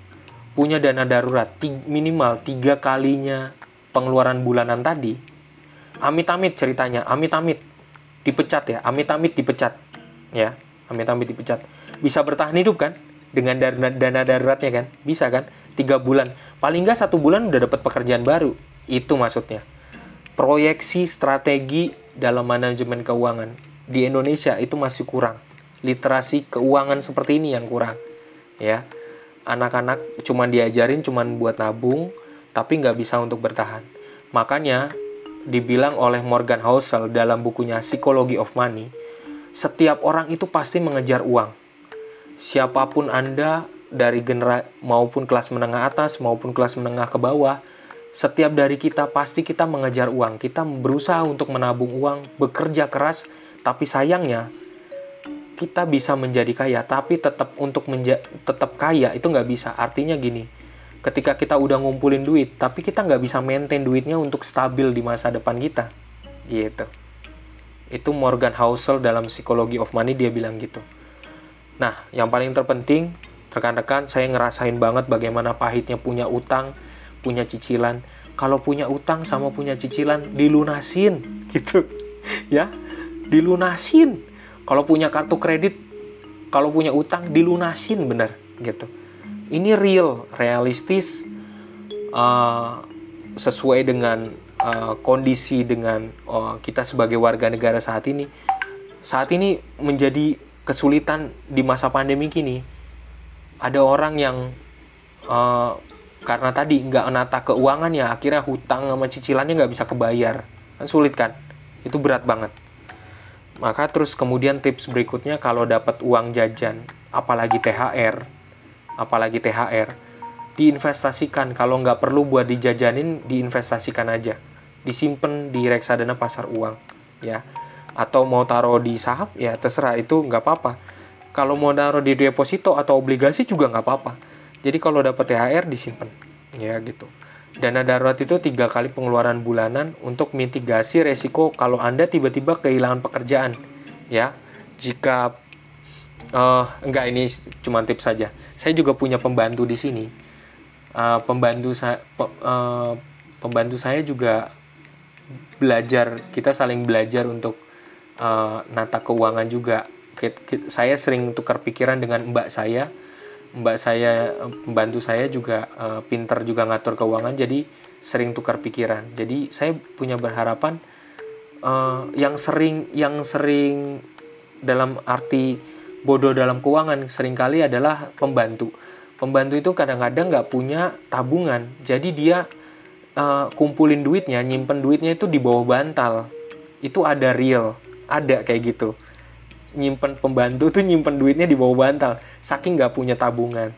punya dana darurat minimal 3 kalinya pengeluaran bulanan tadi, amit-amit ceritanya, amit-amit dipecat ya, amit-amit dipecat ya, amit-amit dipecat, bisa bertahan hidup kan dengan dana daruratnya kan, bisa kan, 3 bulan, paling nggak 1 bulan udah dapat pekerjaan baru. Itu maksudnya proyeksi strategi dalam manajemen keuangan di Indonesia itu masih kurang. Literasi keuangan seperti ini yang kurang ya. Anak-anak cuman diajarin cuman buat nabung, tapi nggak bisa untuk bertahan. Makanya dibilang oleh Morgan Housel dalam bukunya Psychology of Money, setiap orang itu pasti mengejar uang. Siapapun Anda, dari maupun kelas menengah atas maupun kelas menengah ke bawah, setiap dari kita pasti kita mengejar uang. Kita berusaha untuk menabung uang, bekerja keras, tapi sayangnya kita bisa menjadi kaya, tapi tetap tetap kaya itu nggak bisa. Artinya gini, ketika kita udah ngumpulin duit, tapi kita nggak bisa maintain duitnya untuk stabil di masa depan kita, gitu. Itu Morgan Housel dalam Psychology of Money, dia bilang gitu. Nah, yang paling terpenting, rekan-rekan, saya ngerasain banget bagaimana pahitnya punya utang, punya cicilan. Kalau punya utang sama punya cicilan, dilunasin, gitu, ya, dilunasin. Kalau punya kartu kredit, kalau punya utang, dilunasin bener gitu. Ini realistis, sesuai dengan kondisi dengan kita sebagai warga negara saat ini. Saat ini menjadi kesulitan di masa pandemi gini. Ada orang yang karena tadi nggak menata keuangannya, akhirnya hutang sama cicilannya nggak bisa kebayar. Kan sulit kan? Itu berat banget. Maka terus kemudian tips berikutnya, kalau dapat uang jajan, apalagi THR, diinvestasikan. Kalau nggak perlu buat dijajanin, diinvestasikan aja. Disimpan di reksadana pasar uang, ya. Atau mau taruh di saham, ya terserah, itu nggak apa-apa. Kalau mau taruh di deposito atau obligasi juga nggak apa-apa. Jadi kalau dapat THR disimpan, ya gitu. Dana darurat itu 3 kali pengeluaran bulanan untuk mitigasi resiko kalau Anda tiba-tiba kehilangan pekerjaan. Ya, jika enggak, ini cuma tips saja. Saya juga punya pembantu di sini. Pembantu saya juga belajar, kita saling belajar untuk nata keuangan juga. Saya sering tukar pikiran dengan mbak saya, pembantu saya juga pinter juga ngatur keuangan, jadi sering tukar pikiran. Jadi saya punya berharapan yang sering dalam arti bodoh dalam keuangan seringkali adalah pembantu. Pembantu itu kadang-kadang nggak punya tabungan, jadi dia kumpulin duitnya, nyimpen duitnya itu di bawah bantal. Itu ada real, ada kayak gitu. Pembantu tuh nyimpen duitnya di bawah bantal, saking nggak punya tabungan.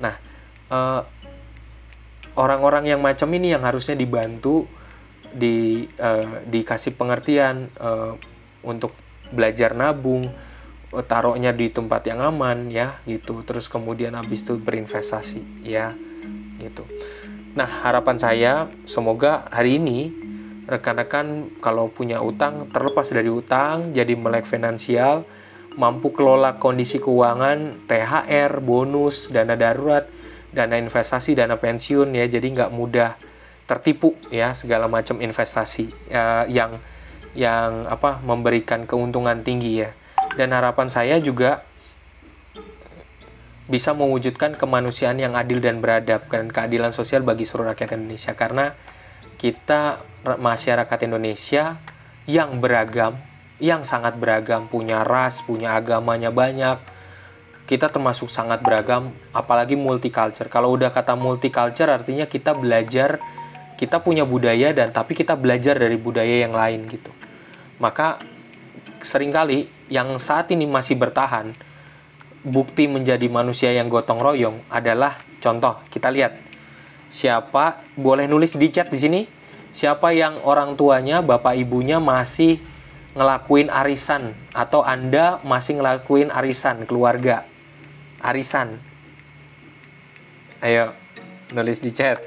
Nah, orang-orang yang macam ini yang harusnya dibantu, dikasih pengertian untuk belajar nabung, taruhnya di tempat yang aman ya gitu. Terus kemudian habis itu berinvestasi ya gitu. Nah, harapan saya semoga hari ini rekan-rekan kalau punya utang terlepas dari utang, jadi melek finansial, mampu kelola kondisi keuangan, THR, bonus, dana darurat, dana investasi, dana pensiun ya. Jadi nggak mudah tertipu ya segala macam investasi yang memberikan keuntungan tinggi ya. Dan harapan saya juga bisa mewujudkan kemanusiaan yang adil dan beradab dan keadilan sosial bagi seluruh rakyat Indonesia, karena kita masyarakat Indonesia yang beragam, yang sangat beragam, punya ras, punya agamanya banyak. Kita termasuk sangat beragam, apalagi multicultural. Kalau udah kata multicultural artinya kita belajar, kita punya budaya dan tapi kita belajar dari budaya yang lain gitu. Maka seringkali yang saat ini masih bertahan, bukti menjadi manusia yang gotong royong adalah contoh. Kita lihat siapa, boleh nulis di chat di sini, siapa yang orang tuanya, bapak ibunya masih ngelakuin arisan, atau Anda masih ngelakuin arisan keluarga. Arisan. Ayo nulis di chat.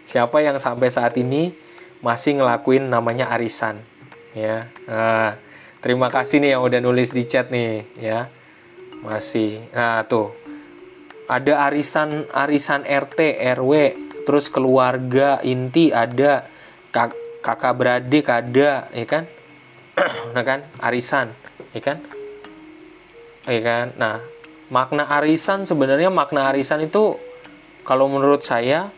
Siapa yang sampai saat ini masih ngelakuin namanya arisan ya. Nah, terima kasih nih yang udah nulis di chat nih ya. Masih. Nah, tuh. Ada arisan RT, RW, terus keluarga inti ada, kakak beradik ada, ya kan? Nah kan, arisan, ya kan? Ya kan? Nah, makna arisan sebenarnya itu kalau menurut saya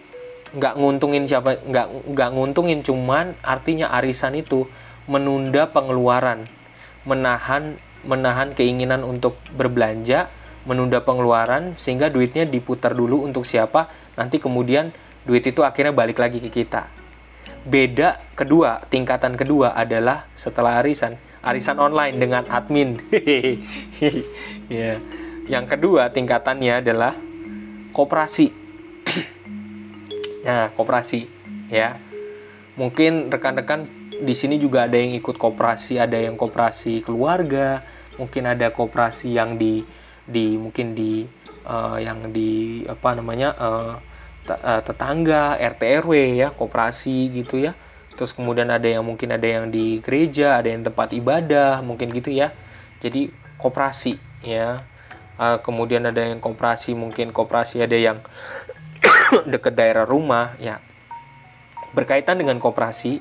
nggak nguntungin siapa, nggak nguntungin, cuman artinya arisan itu menunda pengeluaran, menahan keinginan untuk berbelanja, menunda pengeluaran sehingga duitnya diputar dulu untuk siapa, nanti kemudian duit itu akhirnya balik lagi ke kita. Beda kedua, tingkatan kedua adalah setelah arisan online dengan admin. Ya. Yang kedua tingkatannya adalah koperasi. Nah, koperasi ya. Mungkin rekan-rekan di sini juga ada yang ikut koperasi, ada yang koperasi keluarga, mungkin ada koperasi yang tetangga, RT RW ya, koperasi gitu ya. Terus kemudian mungkin ada yang di gereja, ada yang tempat ibadah, mungkin gitu ya. Jadi koperasi ya. Kemudian ada yang koperasi, mungkin koperasi ada yang dekat daerah rumah ya. Berkaitan dengan koperasi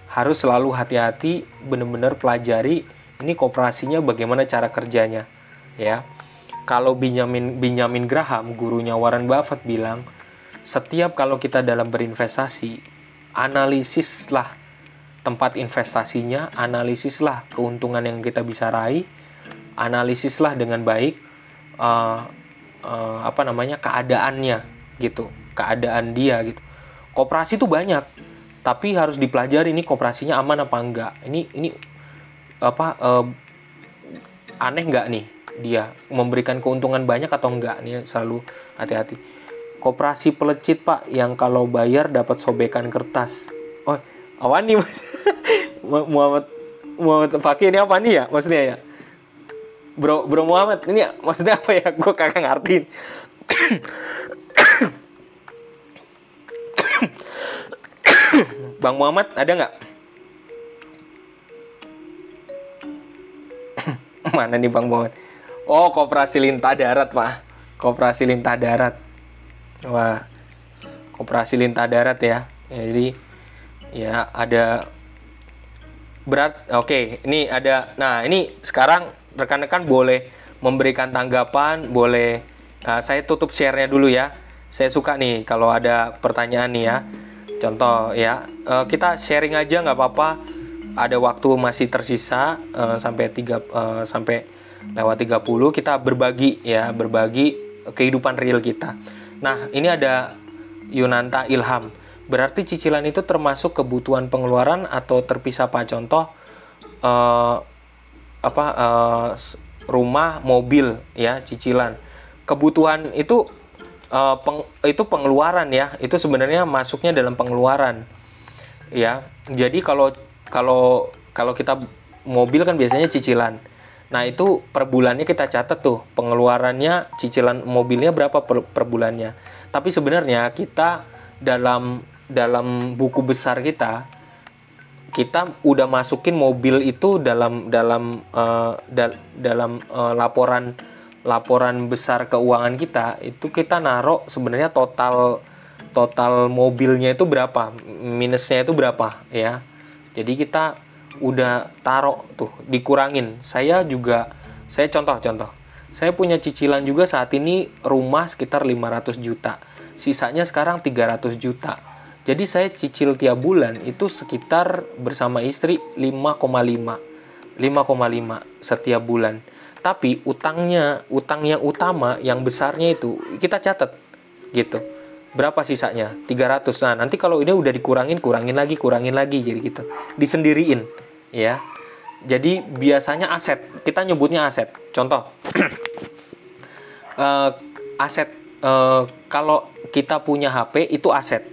harus selalu hati-hati, benar-benar pelajari ini koperasinya bagaimana cara kerjanya ya. Kalau Benjamin Graham, gurunya Warren Buffett bilang, setiap kalau kita dalam berinvestasi, analisislah tempat investasinya, analisislah keuntungan yang kita bisa raih, analisislah dengan baik keadaannya gitu, keadaan dia gitu. Koperasi itu banyak, tapi harus dipelajari ini koperasinya aman apa enggak. Ini aneh enggak nih dia, memberikan keuntungan banyak atau enggak. Nih selalu hati-hati. Koperasi pelecit Pak, yang kalau bayar dapat sobekan kertas. Oh, awan nih Muhammad Fakih ini apa nih ya maksudnya ya? Bro Muhammad ini maksudnya apa ya? Gue kagak ngertiin. Bang Muhammad ada nggak? Mana nih Bang Muhammad? Oh, koperasi lintah darat Pak. Koperasi lintah darat. Wah, koperasi lintah darat ya. Jadi ya ada berat. Oke, ini ada. Nah, ini sekarang rekan-rekan boleh memberikan tanggapan, boleh. Saya tutup share-nya dulu ya. Saya suka nih kalau ada pertanyaan nih ya. Contoh ya, kita sharing aja nggak apa-apa. Ada waktu masih tersisa sampai lewat 30, kita berbagi ya, berbagi kehidupan real kita. Nah, ini ada Yunanta Ilham. Berarti cicilan itu termasuk kebutuhan pengeluaran atau terpisah, Pak? Contoh rumah, mobil, ya, cicilan. Kebutuhan itu itu pengeluaran, ya. Itu sebenarnya masuknya dalam pengeluaran. Ya. Jadi kalau kita mobil kan biasanya cicilan. Nah, itu per bulannya kita catat tuh pengeluarannya, cicilan mobilnya berapa per bulannya. Tapi sebenarnya kita dalam buku besar kita udah masukin mobil itu dalam laporan besar keuangan kita. Itu kita naruh sebenarnya total mobilnya itu berapa, minusnya itu berapa, ya. Jadi kita udah taruh tuh, dikurangin. Saya contoh. Saya punya cicilan juga saat ini rumah sekitar 500 juta. Sisanya sekarang 300 juta. Jadi saya cicil tiap bulan itu sekitar bersama istri 5,5 setiap bulan. Tapi utang yang utama, yang besarnya itu kita catat gitu. Berapa sisanya? 300. Nah, nanti kalau ini udah kurangin lagi jadi gitu. Disendiriin, ya. Jadi biasanya aset, kita nyebutnya aset. Contoh, aset, kalau kita punya HP itu aset.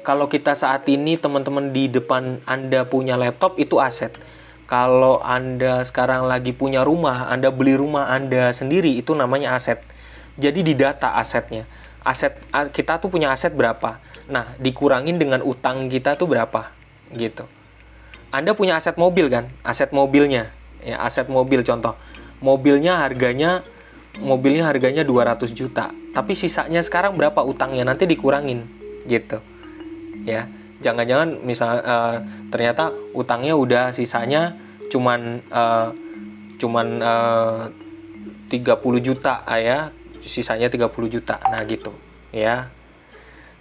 Kalau kita saat ini teman-teman di depan Anda punya laptop itu aset. Kalau Anda sekarang lagi punya rumah, Anda beli rumah Anda sendiri, itu namanya aset. Jadi didata asetnya. Kita tuh punya aset berapa. Nah, dikurangin dengan utang kita tuh berapa gitu. Anda punya aset mobil kan? Aset mobilnya. Ya, aset mobil contoh. Mobilnya harganya 200 juta. Tapi sisanya sekarang berapa utangnya? Nanti dikurangin gitu. Ya. Jangan-jangan ternyata utangnya udah sisanya cuman 30 juta, ya. Sisanya 30 juta. Nah, gitu, ya.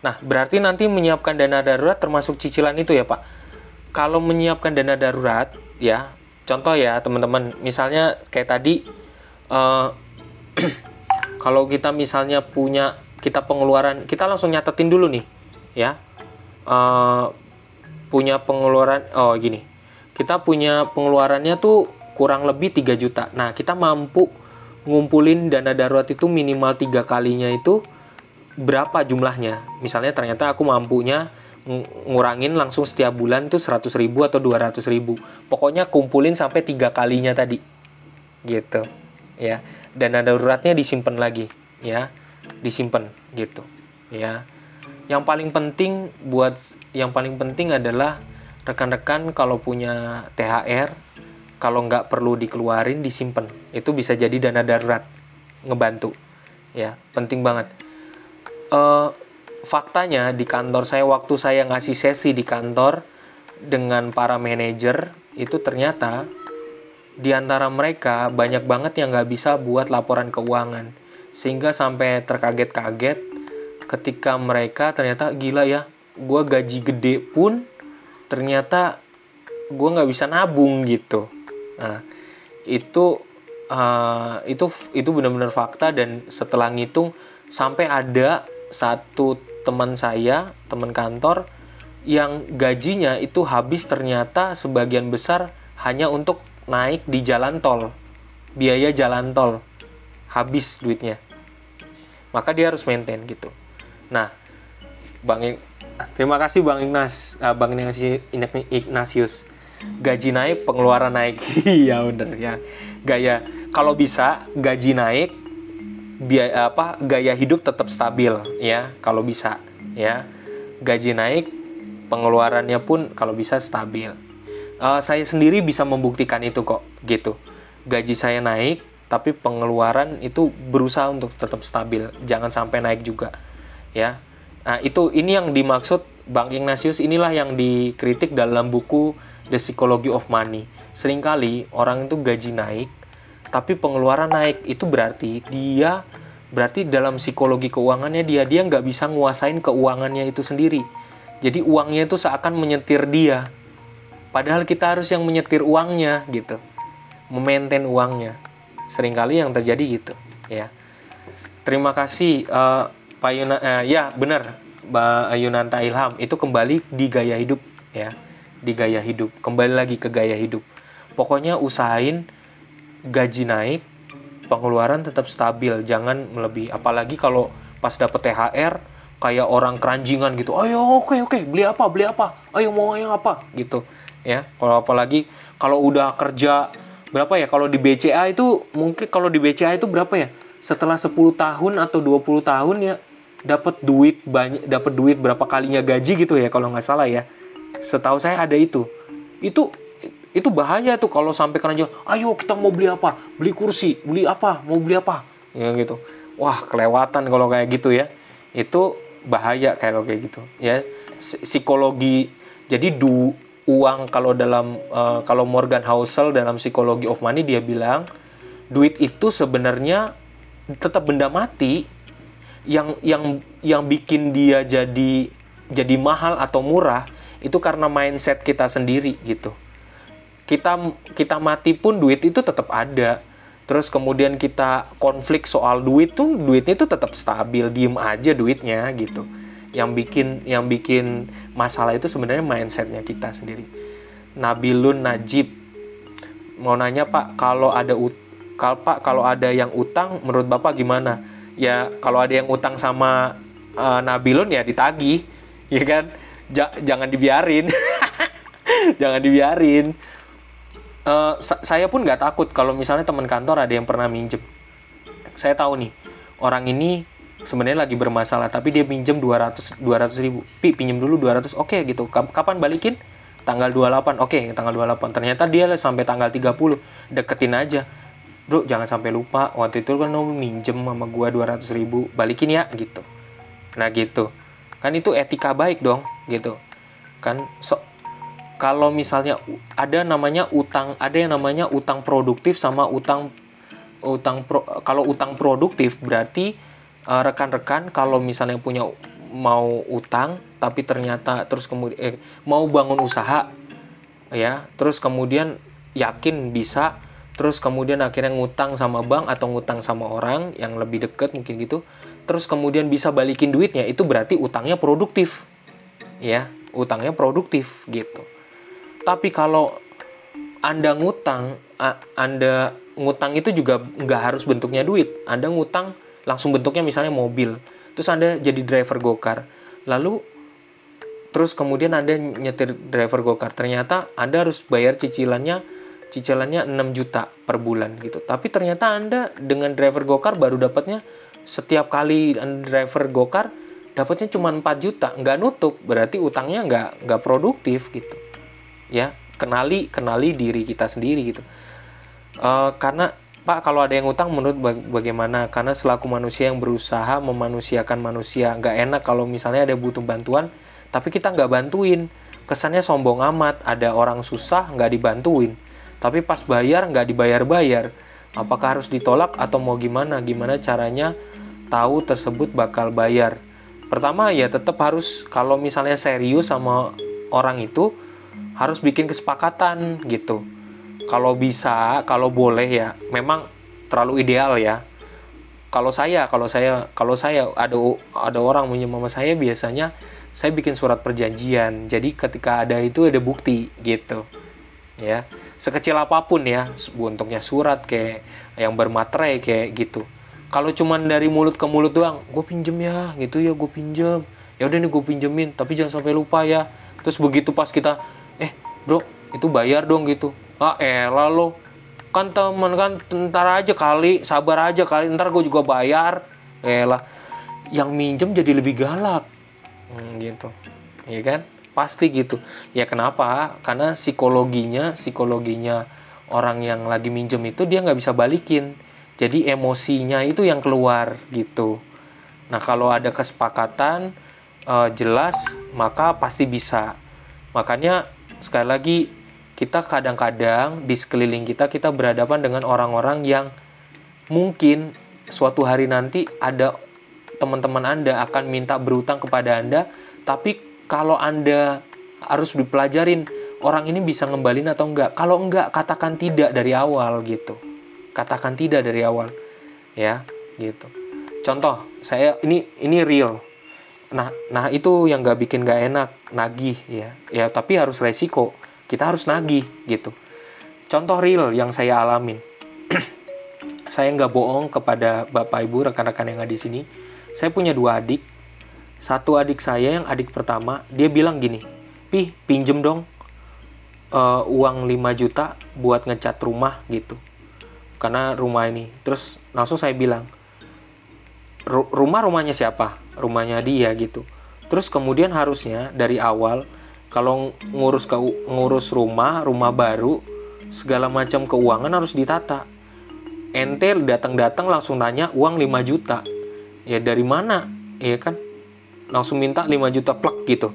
Nah, berarti nanti menyiapkan dana darurat termasuk cicilan itu ya, Pak. Kalau menyiapkan dana darurat, ya, contoh ya teman-teman, misalnya kayak tadi, kalau kita misalnya kita pengeluaran, kita langsung nyatetin dulu nih, ya, punya pengeluaran, gini, kita punya pengeluarannya tuh kurang lebih 3 juta. Nah, kita mampu ngumpulin dana darurat itu minimal 3 kalinya itu berapa jumlahnya. Misalnya ternyata aku mampunya ngurangin langsung setiap bulan tuh 100.000 atau 200.000. Pokoknya kumpulin sampai 3 kalinya tadi. Gitu. Ya. Dana daruratnya disimpan lagi, ya. Disimpan gitu. Ya. Yang paling penting adalah rekan-rekan kalau punya THR, kalau nggak perlu dikeluarin, disimpan. Itu bisa jadi dana darurat, ngebantu. Ya, penting banget. Faktanya di kantor saya, waktu saya ngasih sesi di kantor dengan para manajer, itu ternyata di antara mereka banyak banget yang nggak bisa buat laporan keuangan. Sehingga sampai terkaget-kaget ketika mereka ternyata, gila ya, gue gaji gede pun ternyata gue nggak bisa nabung gitu. Nah, itu benar-benar fakta. Dan setelah ngitung, sampai ada satu teman kantor yang gajinya itu habis ternyata sebagian besar hanya untuk naik di jalan tol, biaya jalan tol, habis duitnya, maka dia harus maintain gitu. Nah, terima kasih Bang Ignatius. Gaji naik, pengeluaran naik. Iya bener ya. Kalau bisa gaji naik, gaya hidup tetap stabil, ya. Kalau bisa, ya. Gaji naik, pengeluarannya pun kalau bisa stabil. Saya sendiri bisa membuktikan itu kok, gitu. Gaji saya naik, tapi pengeluaran itu berusaha untuk tetap stabil, jangan sampai naik juga, ya. Nah, ini yang dimaksud Bang Ignatius, inilah yang dikritik dalam buku The Psychology of Money. Seringkali orang itu gaji naik, tapi pengeluaran naik. Itu berarti dalam psikologi keuangannya dia nggak bisa nguasain keuangannya itu sendiri. Jadi uangnya itu seakan menyetir dia. Padahal kita harus yang menyetir uangnya gitu. Memaintain uangnya. Seringkali yang terjadi gitu, ya. Terima kasih Pak ya benar Mbak Yunanta Ilham, itu kembali di gaya hidup ya. Di gaya hidup, kembali lagi ke gaya hidup. Pokoknya usahain gaji naik, pengeluaran tetap stabil, jangan melebihi. Apalagi kalau pas dapet THR kayak orang keranjingan gitu. Ayo oke, beli apa? Ayo mau yang apa gitu ya. Kalau apalagi kalau udah kerja berapa ya, kalau di BCA itu mungkin kalau di BCA itu berapa ya? Setelah 10 tahun atau 20 tahun ya dapat duit banyak, dapat duit berapa kalinya gaji gitu ya kalau nggak salah ya. Setahu saya ada itu. Itu bahaya tuh kalau sampai keranjang. Ayo kita mau beli apa? Beli kursi, beli apa? Mau beli apa? Ya gitu. Wah, kelewatan kalau kayak gitu ya. Itu bahaya kalau kayak gitu ya. Psikologi. Jadi uang kalau kalau Morgan Housel dalam Psychology of Money dia bilang duit itu sebenarnya tetap benda mati. Yang bikin dia jadi mahal atau murah itu karena mindset kita sendiri gitu. Kita mati pun duit itu tetap ada. Terus kemudian kita konflik soal duitnya itu tetap stabil, diem aja duitnya gitu. Yang bikin masalah itu sebenarnya mindsetnya kita sendiri. Nabilun Najib mau nanya, Pak, kalau ada yang utang menurut Bapak gimana? Ya kalau ada yang utang sama Nabilun ya ditagih, ya kan? Jangan dibiarin. Jangan dibiarin. Saya pun nggak takut kalau misalnya teman kantor ada yang pernah minjem. Saya tahu nih, orang ini sebenarnya lagi bermasalah, tapi dia minjem 200 ribu. Pinjem dulu 200, oke gitu. Kapan balikin? Tanggal 28, oke, tanggal 28. Ternyata dia sampai tanggal 30, deketin aja. Bro, jangan sampai lupa, waktu itu kan lo minjem sama gua 200 ribu, balikin ya, gitu. Nah gitu. Kan itu etika baik dong, gitu. Kan, kalau misalnya ada yang namanya utang produktif sama kalau utang produktif berarti rekan-rekan kalau misalnya mau utang tapi ternyata terus kemudian mau bangun usaha ya, terus kemudian yakin bisa, terus kemudian akhirnya ngutang sama bank atau ngutang sama orang yang lebih dekat mungkin gitu, terus kemudian bisa balikin duitnya, itu berarti utangnya produktif ya, utangnya produktif gitu. Tapi kalau Anda ngutang itu juga nggak harus bentuknya duit. Anda ngutang langsung bentuknya misalnya mobil, terus Anda jadi driver gokar, lalu terus kemudian Anda nyetir driver gokar, ternyata Anda harus bayar cicilannya 6 juta per bulan gitu. Tapi ternyata Anda dengan driver gokar baru dapatnya setiap kali driver gokar dapatnya cuma 4 juta, nggak nutup, berarti utangnya nggak produktif gitu. Ya, kenali diri kita sendiri gitu. Karena Pak, kalau ada yang utang menurut bagaimana? Karena selaku manusia yang berusaha memanusiakan manusia, nggak enak kalau misalnya ada butuh bantuan tapi kita nggak bantuin, kesannya sombong amat. Ada orang susah nggak dibantuin, tapi pas bayar nggak dibayar-bayar. Apakah harus ditolak atau mau gimana caranya tahu tersebut bakal bayar? Pertama ya tetap harus, kalau misalnya serius sama orang itu harus bikin kesepakatan gitu. Kalau bisa, kalau boleh ya, memang terlalu ideal ya. Kalau saya ada orang minjem sama saya, biasanya saya bikin surat perjanjian. Jadi ketika ada itu ada bukti gitu. Ya, sekecil apapun ya, bentuknya surat kayak yang bermaterai kayak gitu. Kalau cuman dari mulut ke mulut doang, gue pinjem ya, gitu ya, gue pinjem. Ya udah nih gue pinjemin, tapi jangan sampai lupa ya. Terus begitu pas kita, bro, itu bayar dong gitu. Elah lo, kan temen kan, ntar aja kali, sabar aja kali, ntar gue juga bayar. Elah, yang minjem jadi lebih galak. Gitu, ya kan? Pasti gitu. Ya kenapa? Karena psikologinya orang yang lagi minjem itu dia nggak bisa balikin. Jadi emosinya itu yang keluar gitu. Nah kalau ada kesepakatan jelas, maka pasti bisa. Makanya sekali lagi, kita kadang-kadang di sekeliling kita berhadapan dengan orang-orang yang mungkin suatu hari nanti ada teman-teman Anda akan minta berutang kepada Anda, tapi kalau Anda harus dipelajarin, orang ini bisa ngembalin atau enggak. Kalau enggak, katakan tidak dari awal gitu. Katakan tidak dari awal. Ya, gitu. contoh saya ini real. Nah itu yang bikin nggak enak, nagih ya tapi harus resiko, kita harus nagih gitu. Contoh real yang saya alamin. Saya nggak bohong kepada Bapak Ibu rekan-rekan yang ada di sini. Saya punya 2 adik. Satu adik saya yang adik pertama, dia bilang gini, "Pi, pinjem dong uang 5 juta buat ngecat rumah gitu. Karena rumah ini." Terus langsung saya bilang, rumahnya siapa? Rumahnya dia gitu. Terus kemudian harusnya dari awal kalau ngurus rumah baru, segala macam keuangan harus ditata. Ente datang langsung nanya uang 5 juta. Ya dari mana? Ya kan? Langsung minta 5 juta plek gitu.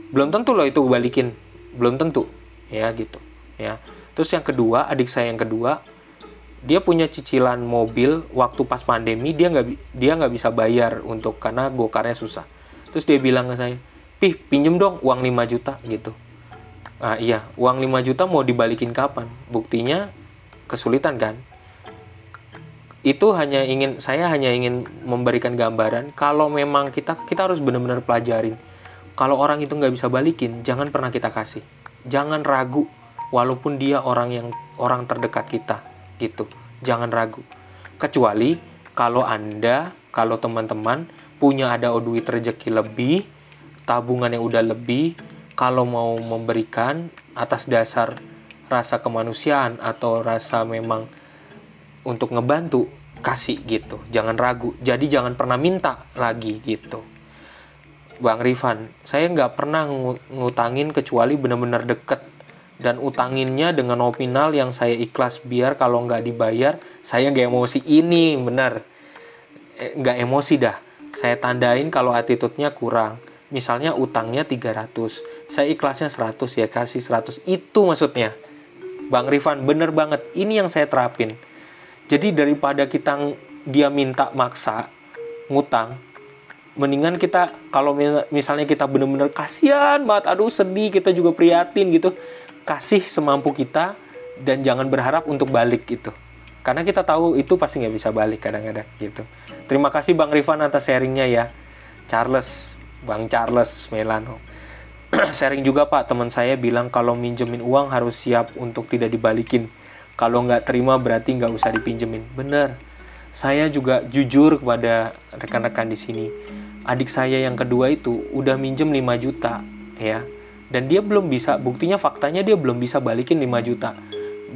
Belum tentu loh itu balikin. Belum tentu. Ya gitu. Ya. Terus yang kedua, adik saya yang kedua, dia punya cicilan mobil waktu pas pandemi, dia nggak bisa bayar karena gokarnya susah. Terus dia bilang ke saya, "Pih, pinjem dong uang 5 juta gitu. Ah iya, uang 5 juta mau dibalikin kapan? Buktinya kesulitan kan? Saya hanya ingin memberikan gambaran kalau memang kita harus benar-benar pelajarin. Kalau orang itu nggak bisa balikin, jangan pernah kita kasih. Jangan ragu, walaupun dia orang terdekat kita, gitu. Jangan ragu. Kecuali kalau teman-teman punya ada duit rezeki lebih, tabungan yang udah lebih, kalau mau memberikan atas dasar rasa kemanusiaan atau rasa memang untuk ngebantu, kasih gitu. Jangan ragu. Jadi jangan pernah minta lagi gitu. Bang Rifan, saya nggak pernah ngutangin kecuali benar-benar deket. Dan utanginnya dengan nominal yang saya ikhlas, biar kalau nggak dibayar, saya nggak emosi. Ini benar. Nggak emosi dah. Saya tandain kalau attitude-nya kurang. Misalnya utangnya 300. Saya ikhlasnya 100, ya kasih 100. Itu maksudnya. Bang Rifan, bener banget. Ini yang saya terapin. Jadi daripada dia minta maksa ngutang, mendingan kita kalau misalnya kita benar-benar kasihan banget, aduh sedih, kita juga prihatin gitu, kasih semampu kita dan jangan berharap untuk balik gitu. Karena kita tahu itu pasti nggak bisa balik kadang-kadang gitu. Terima kasih Bang Rifan atas sharingnya ya. Bang Charles Melano. Sharing juga Pak, teman saya bilang kalau minjemin uang harus siap untuk tidak dibalikin. Kalau nggak terima berarti nggak usah dipinjemin. Bener. Saya juga jujur kepada rekan-rekan di sini. Adik saya yang kedua itu udah minjem 5 juta ya. Dan dia belum bisa, buktinya faktanya dia belum bisa balikin 5 juta.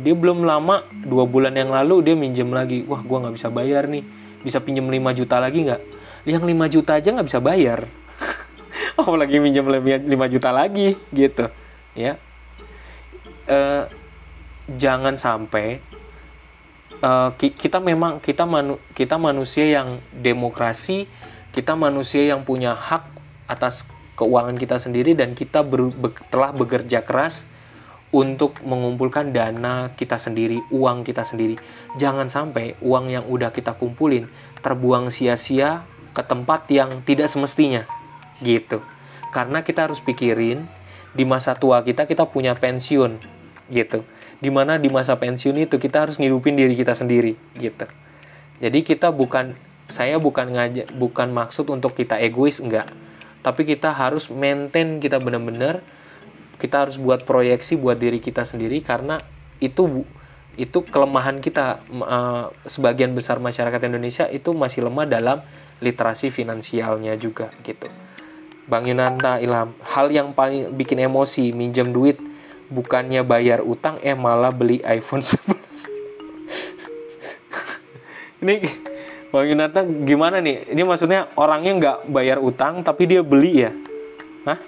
Dia belum lama, 2 bulan yang lalu dia minjem lagi. Wah, gua nggak bisa bayar nih. Bisa pinjem 5 juta lagi nggak? Yang 5 juta aja nggak bisa bayar. Apalagi minjem 5 juta lagi gitu ya. Jangan sampai kita manusia yang demokrasi, kita manusia yang punya hak atas keuangan kita sendiri, dan kita telah bekerja keras untuk mengumpulkan dana kita sendiri, uang kita sendiri. Jangan sampai uang yang udah kita kumpulin terbuang sia-sia ke tempat yang tidak semestinya gitu. Karena kita harus pikirin di masa tua kita punya pensiun gitu. Dimana di masa pensiun itu kita harus ngidupin diri kita sendiri gitu. Jadi saya bukan maksud untuk kita egois, enggak. Tapi kita harus maintain, kita benar-benar kita harus buat proyeksi buat diri kita sendiri, karena itu kelemahan kita. Sebagian besar masyarakat Indonesia itu masih lemah dalam literasi finansialnya juga gitu. Bang Yunanta Ilham, hal yang paling bikin emosi minjem duit bukannya bayar utang, malah beli iPhone 11. Ini Bang Yunanta gimana nih? Ini maksudnya orangnya nggak bayar utang tapi dia beli ya? Hah?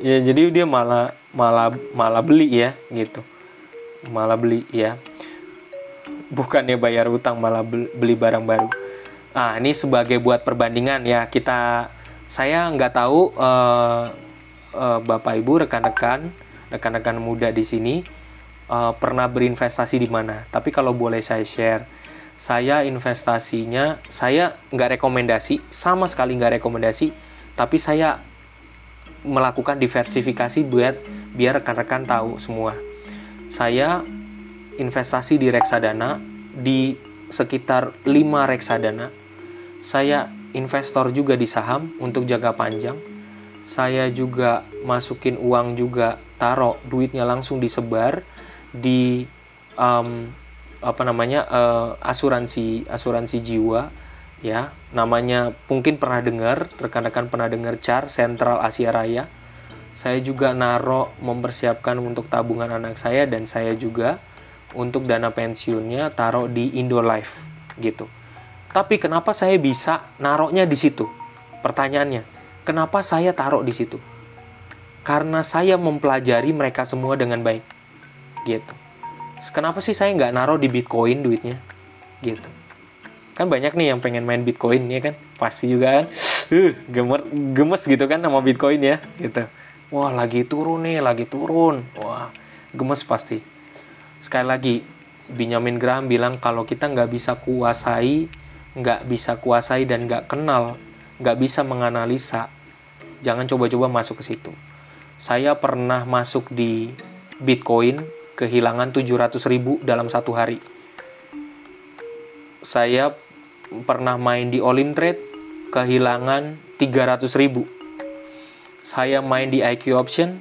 Ya jadi dia malah beli ya gitu. Malah beli ya. Bukannya bayar utang malah beli barang baru. Ini sebagai buat perbandingan ya, saya nggak tahu Bapak Ibu rekan-rekan muda di sini pernah berinvestasi di mana. Tapi kalau boleh saya share, saya investasinya, saya nggak rekomendasi, sama sekali nggak rekomendasi, tapi saya melakukan diversifikasi biar rekan-rekan tahu semua. Saya investasi di reksadana, di sekitar 5 reksadana. Saya investor juga di saham untuk jangka panjang. Saya juga masukin uang juga, taruh duitnya langsung disebar di asuransi jiwa, ya, namanya mungkin pernah dengar, rekan-rekan pernah dengar CAR, Sentral Asia Raya. Saya juga mempersiapkan untuk tabungan anak saya, dan saya juga untuk dana pensiunnya taruh di Indolife gitu. Tapi kenapa saya bisa naruhnya di situ? Pertanyaannya, kenapa saya taruh di situ? Karena saya mempelajari mereka semua dengan baik gitu. Kenapa sih saya nggak naruh di Bitcoin duitnya gitu? Kan banyak nih yang pengen main Bitcoin ya kan, pasti juga kan gemes gitu kan sama Bitcoin ya gitu. Wah, lagi turun, wah gemes pasti. Sekali lagi, Benjamin Graham bilang kalau kita nggak bisa kuasai dan nggak kenal, nggak bisa menganalisa, jangan coba-coba masuk ke situ. Saya pernah masuk di Bitcoin, kehilangan 700.000 dalam 1 hari. Saya pernah main di Olimtrade, kehilangan 300.000. Saya main di IQ Option,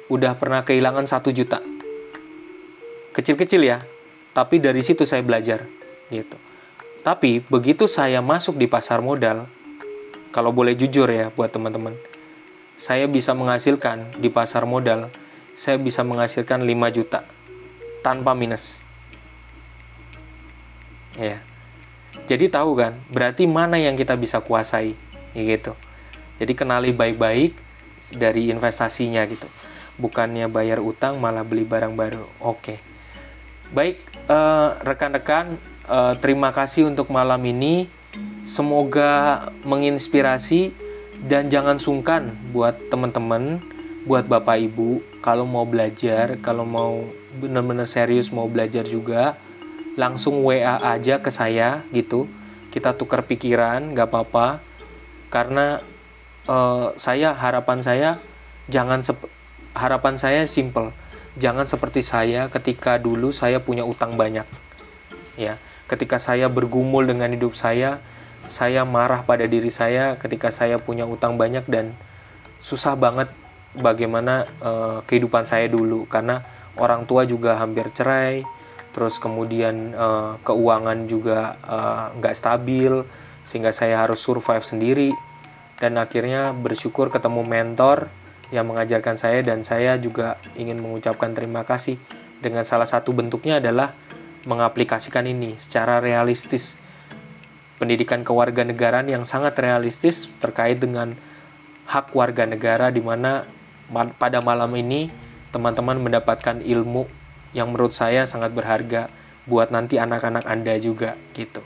udah pernah kehilangan 1 juta. Kecil-kecil ya, tapi dari situ saya belajar gitu. Tapi begitu saya masuk di pasar modal, kalau boleh jujur ya buat teman-teman, saya bisa menghasilkan di pasar modal, saya bisa menghasilkan 5 juta tanpa minus. Ya. Jadi tahu kan, berarti mana yang kita bisa kuasai gitu. Jadi kenali baik-baik dari investasinya gitu. Bukannya bayar utang malah beli barang baru. Oke. Baik, rekan-rekan, terima kasih untuk malam ini. Semoga menginspirasi, dan jangan sungkan buat teman-teman, buat Bapak Ibu, kalau mau belajar, kalau mau benar-benar serius mau belajar juga, langsung WA aja ke saya gitu. Kita tukar pikiran, gak apa-apa. Karena harapan saya simple. Jangan seperti saya ketika dulu saya punya utang banyak. Ya, ketika saya bergumul dengan hidup saya marah pada diri saya ketika saya punya utang banyak dan susah banget bagaimana kehidupan saya dulu, karena orang tua juga hampir cerai, terus kemudian keuangan juga nggak stabil, sehingga saya harus survive sendiri. Dan akhirnya bersyukur ketemu mentor yang mengajarkan saya, dan saya juga ingin mengucapkan terima kasih. Dengan salah satu bentuknya adalah mengaplikasikan ini secara realistis. Pendidikan kewarganegaraan yang sangat realistis terkait dengan hak warga negara, di mana pada malam ini teman-teman mendapatkan ilmu yang menurut saya sangat berharga buat nanti anak-anak Anda juga gitu.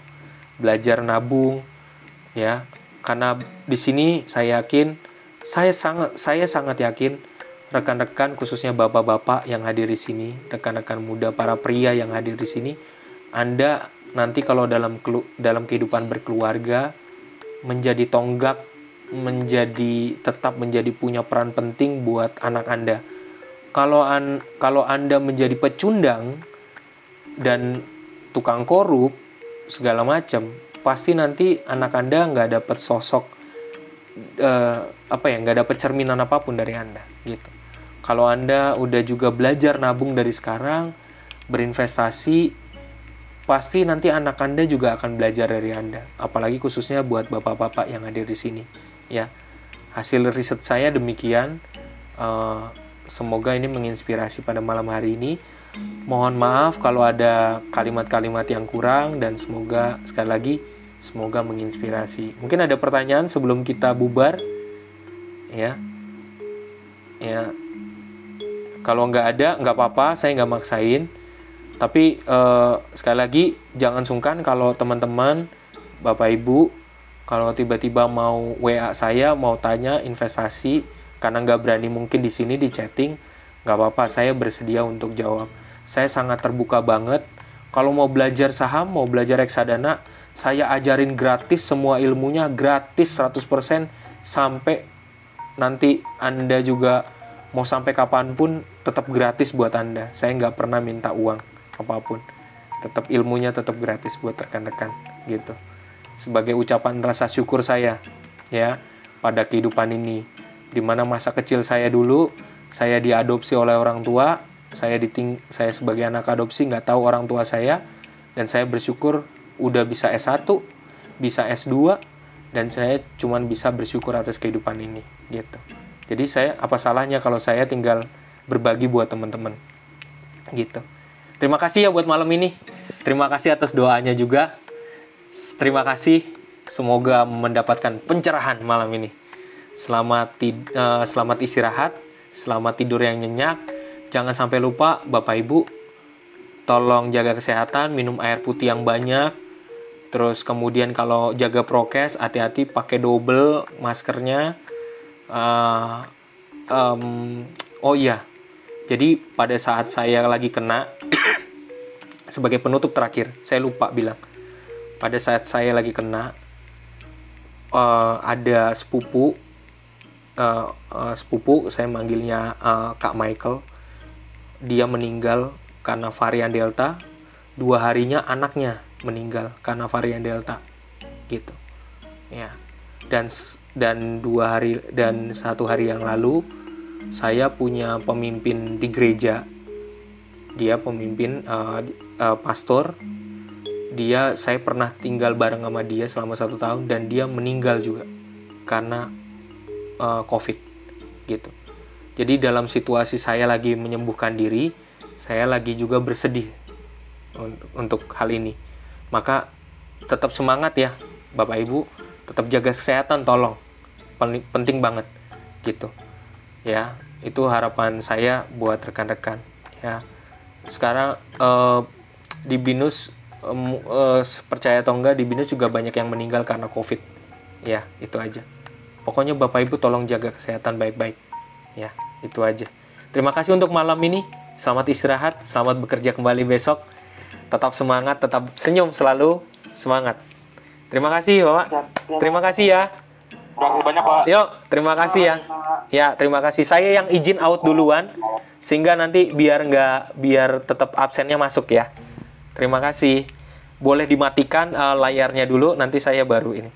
Belajar nabung ya. Karena di sini saya sangat yakin rekan-rekan, khususnya bapak-bapak yang hadir di sini, rekan-rekan muda, para pria yang hadir di sini, Anda nanti kalau dalam kehidupan berkeluarga menjadi tonggak, tetap menjadi punya peran penting buat anak Anda. Kalau Anda menjadi pecundang dan tukang korup segala macam, pasti nanti anak Anda nggak dapat sosok nggak dapat cerminan apapun dari Anda gitu. Kalau Anda udah juga belajar nabung dari sekarang, berinvestasi, pasti nanti anak Anda juga akan belajar dari Anda. Apalagi khususnya buat bapak-bapak yang hadir di sini ya. Hasil riset saya demikian. Semoga ini menginspirasi pada malam hari ini. Mohon maaf kalau ada kalimat-kalimat yang kurang, dan semoga sekali lagi semoga menginspirasi. Mungkin ada pertanyaan sebelum kita bubar ya. Kalau nggak ada nggak apa-apa, saya nggak maksain. Tapi sekali lagi jangan sungkan kalau teman-teman, Bapak Ibu, kalau tiba-tiba mau WA saya, mau tanya investasi, karena nggak berani mungkin di sini di chatting, nggak apa-apa, saya bersedia untuk jawab. Saya sangat terbuka banget. Kalau mau belajar saham, mau belajar reksadana, saya ajarin gratis, semua ilmunya gratis 100%, sampai nanti Anda juga mau sampai kapanpun tetap gratis buat Anda. Saya nggak pernah minta uang apapun. Tetap ilmunya tetap gratis buat rekan-rekan gitu. Sebagai ucapan rasa syukur saya ya pada kehidupan ini. Dimana masa kecil saya dulu, saya diadopsi oleh orang tua, saya sebagai anak adopsi nggak tahu orang tua saya, dan saya bersyukur udah bisa S1, bisa S2, dan saya cuman bisa bersyukur atas kehidupan ini gitu. Jadi apa salahnya kalau saya tinggal berbagi buat teman-teman gitu. Terima kasih ya buat malam ini. Terima kasih atas doanya juga. Terima kasih. Semoga mendapatkan pencerahan malam ini. Selamat istirahat, selamat tidur yang nyenyak. Jangan sampai lupa Bapak Ibu, tolong jaga kesehatan, minum air putih yang banyak. Terus kemudian kalau jaga prokes, hati-hati pakai double maskernya. Oh iya, jadi pada saat saya lagi kena, sebagai penutup terakhir, saya lupa bilang. Pada saat saya lagi kena, ada sepupu, saya manggilnya Kak Michael. Dia meninggal karena varian Delta. 2 harinya anaknya meninggal karena varian Delta gitu ya. Dan 1 hari yang lalu saya punya pemimpin di gereja. Dia pemimpin pastor. Saya pernah tinggal bareng sama dia selama 1 tahun, dan dia meninggal juga karena COVID gitu. Jadi dalam situasi saya lagi menyembuhkan diri, saya lagi juga bersedih untuk hal ini. Maka tetap semangat ya Bapak Ibu, tetap jaga kesehatan, tolong, penting banget gitu ya. Itu harapan saya buat rekan-rekan ya. Sekarang di BINUS, percaya atau enggak, di BINUS juga banyak yang meninggal karena COVID ya. Itu aja. Pokoknya Bapak Ibu tolong jaga kesehatan baik-baik ya. Itu aja. Terima kasih untuk malam ini. Selamat istirahat, selamat bekerja kembali besok. Tetap semangat, tetap senyum selalu, semangat. Terima kasih Bapak. Terima kasih ya.
Terima kasih banyak Pak.
Yuk, terima kasih ya. Ya, terima kasih. Saya yang izin out duluan, sehingga nanti biar tetap absennya masuk ya. Terima kasih. Boleh dimatikan layarnya dulu, nanti saya baru ini.